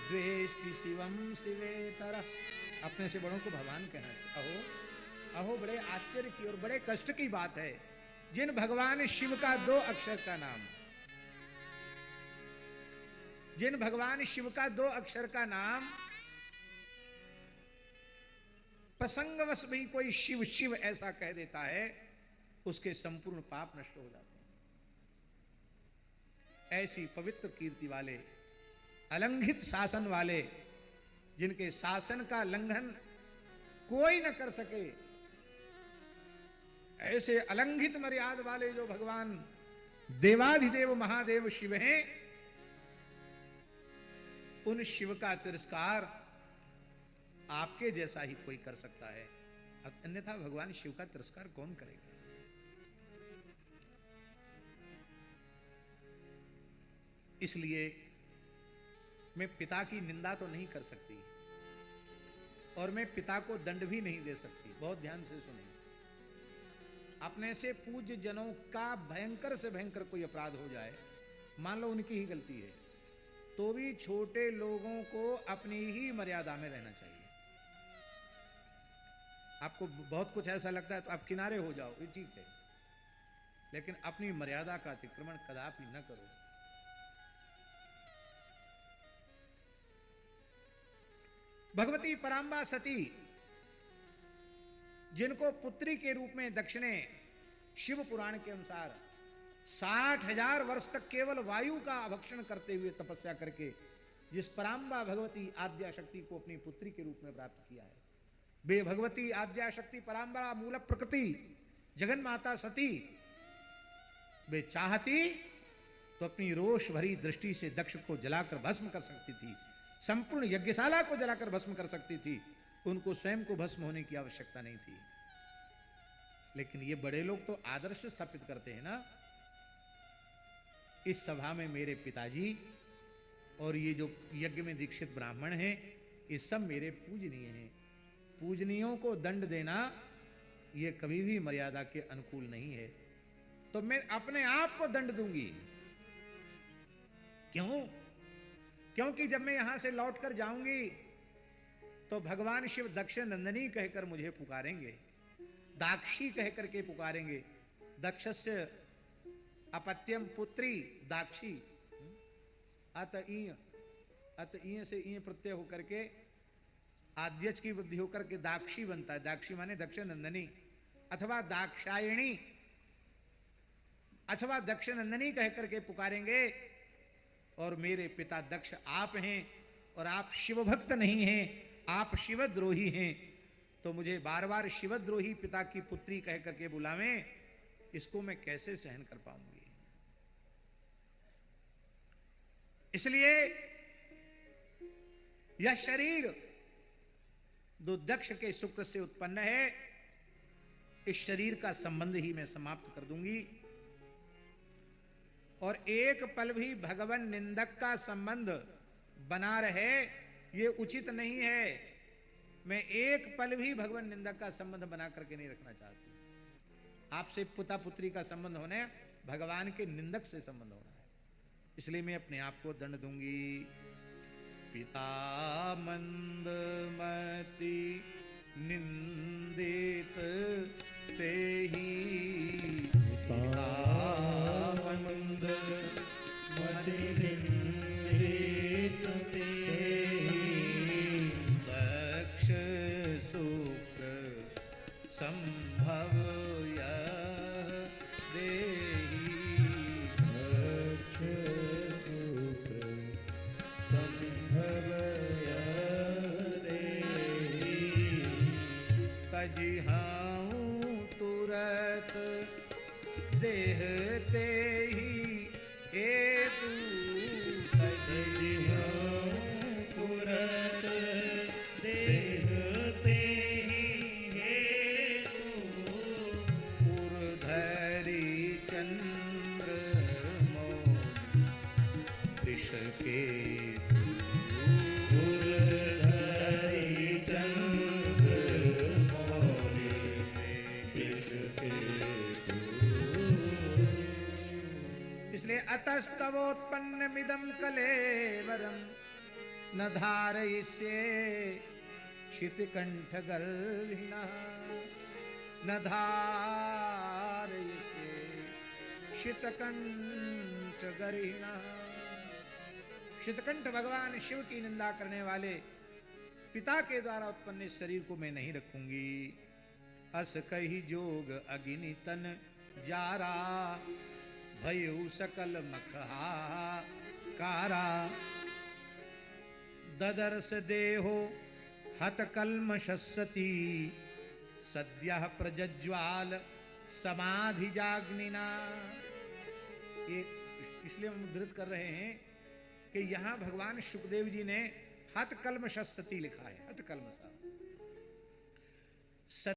द्वेष्टि शिवम शिवेतर, अपने से बड़ों को भगवान कहना चाहिए। अहो अहो, बड़े आश्चर्य की और बड़े कष्ट की बात है, जिन भगवान शिव का 2 अक्षर का नाम, जिन भगवान शिव का 2 अक्षर का नाम प्रसंगवश भी कोई शिव शिव ऐसा कह देता है, उसके संपूर्ण पाप नष्ट हो जाते हैं। ऐसी पवित्र कीर्ति वाले, अलंघित शासन वाले, जिनके शासन का लंघन कोई न कर सके, ऐसे अलंघित मर्यादा वाले जो भगवान देवाधिदेव महादेव शिव हैं, उन शिव का तिरस्कार आपके जैसा ही कोई कर सकता है, अन्यथा भगवान शिव का तिरस्कार कौन करेगा? इसलिए मैं पिता की निंदा तो नहीं कर सकती और मैं पिता को दंड भी नहीं दे सकती। बहुत ध्यान से सुनिए, अपने से पूज्य जनों का भयंकर से भयंकर कोई अपराध हो जाए, मान लो उनकी ही गलती है, तो भी छोटे लोगों को अपनी ही मर्यादा में रहना चाहिए। आपको बहुत कुछ ऐसा लगता है तो आप किनारे हो जाओ, ये ठीक है, लेकिन अपनी मर्यादा का अतिक्रमण कदापि न करो। भगवती परांबा सती, जिनको पुत्री के रूप में दक्ष ने शिव पुराण के अनुसार 60,000 वर्ष तक केवल वायु का अभक्षण करते हुए तपस्या करके जिस परांबा भगवती आद्या शक्ति को अपनी पुत्री के रूप में प्राप्त किया है, वे भगवती आद्या शक्ति परांबा मूल प्रकृति जगन माता सती, वे चाहती तो अपनी रोष भरी दृष्टि से दक्ष को जलाकर भस्म कर सकती थी, संपूर्ण यज्ञशाला को जलाकर भस्म कर सकती थी, उनको स्वयं को भस्म होने की आवश्यकता नहीं थी। लेकिन ये बड़े लोग तो आदर्श स्थापित करते हैं ना। इस सभा में मेरे पिताजी और ये जो यज्ञ में दीक्षित ब्राह्मण हैं, ये सब मेरे पूजनीय हैं। पूजनीयों को दंड देना ये कभी भी मर्यादा के अनुकूल नहीं है, तो मैं अपने आप को दंड दूंगी। क्यों? क्योंकि जब मैं यहां से लौटकर जाऊंगी तो भगवान शिव दक्ष नंदनी कहकर मुझे पुकारेंगे, दाक्षी कहकर के पुकारेंगे। दक्षस्य अपत्यम पुत्री दाक्षी, अत ईय से ईय प्रत्यय होकर के आद्यच की वृद्धि होकर के दाक्षी बनता है। दाक्षी माने दक्ष नंदनी अथवा दाक्षायणी अथवा दक्ष नंदनी कहकर के पुकारेंगे। और मेरे पिता दक्ष आप हैं और आप शिव भक्त नहीं हैं, आप शिवद्रोही हैं, तो मुझे बार बार शिवद्रोही पिता की पुत्री कहकर के बुलावें, इसको मैं कैसे सहन कर पाऊंगी। इसलिए यह शरीर जो दक्ष के शुक्र से उत्पन्न है, इस शरीर का संबंध ही मैं समाप्त कर दूंगी। और एक पल भी भगवान निंदक का संबंध बना रहे ये उचित नहीं है। मैं एक पल भी भगवान निंदक का संबंध बना करके नहीं रखना चाहती। आपसे पिता पुत्री का संबंध होने, भगवान के निंदक से संबंध होना है, इसलिए मैं अपने आप को दंड दूंगी। पिता मंदमति निंदित ते ही, पिता मंदमति निंदित ते ही, दक्ष शुक्र संभव यह देहि, दक्ष शुक्र संभव तजिहाऊं तुरत देहते ही हेतु, तजिहाऊं तुरत देहते ही हेतु, उर्धरी चंद्र मौलि वृष के अतस्तवोत्पन्नमिदं कलेवरं न धारयिष्ये शितिकण्ठगर्भिणः, न धारयिष्ये शितकण्ठगर्भिणः। शितकंठ भगवान शिव की निंदा करने वाले पिता के द्वारा उत्पन्न इस शरीर को मैं नहीं रखूंगी। अस कही जोग अग्नि तन जारा, भयउ सकल मखहा कारा, ददर्श देहो हत कल्मषस्सती, सद्यः प्रज्ज्वाल समाधि जाग्निना। ये इसलिए हम उद्धृत कर रहे हैं कि यहां भगवान शुकदेव जी ने हत कल्मषस्सती लिखा है। हत कल्मषा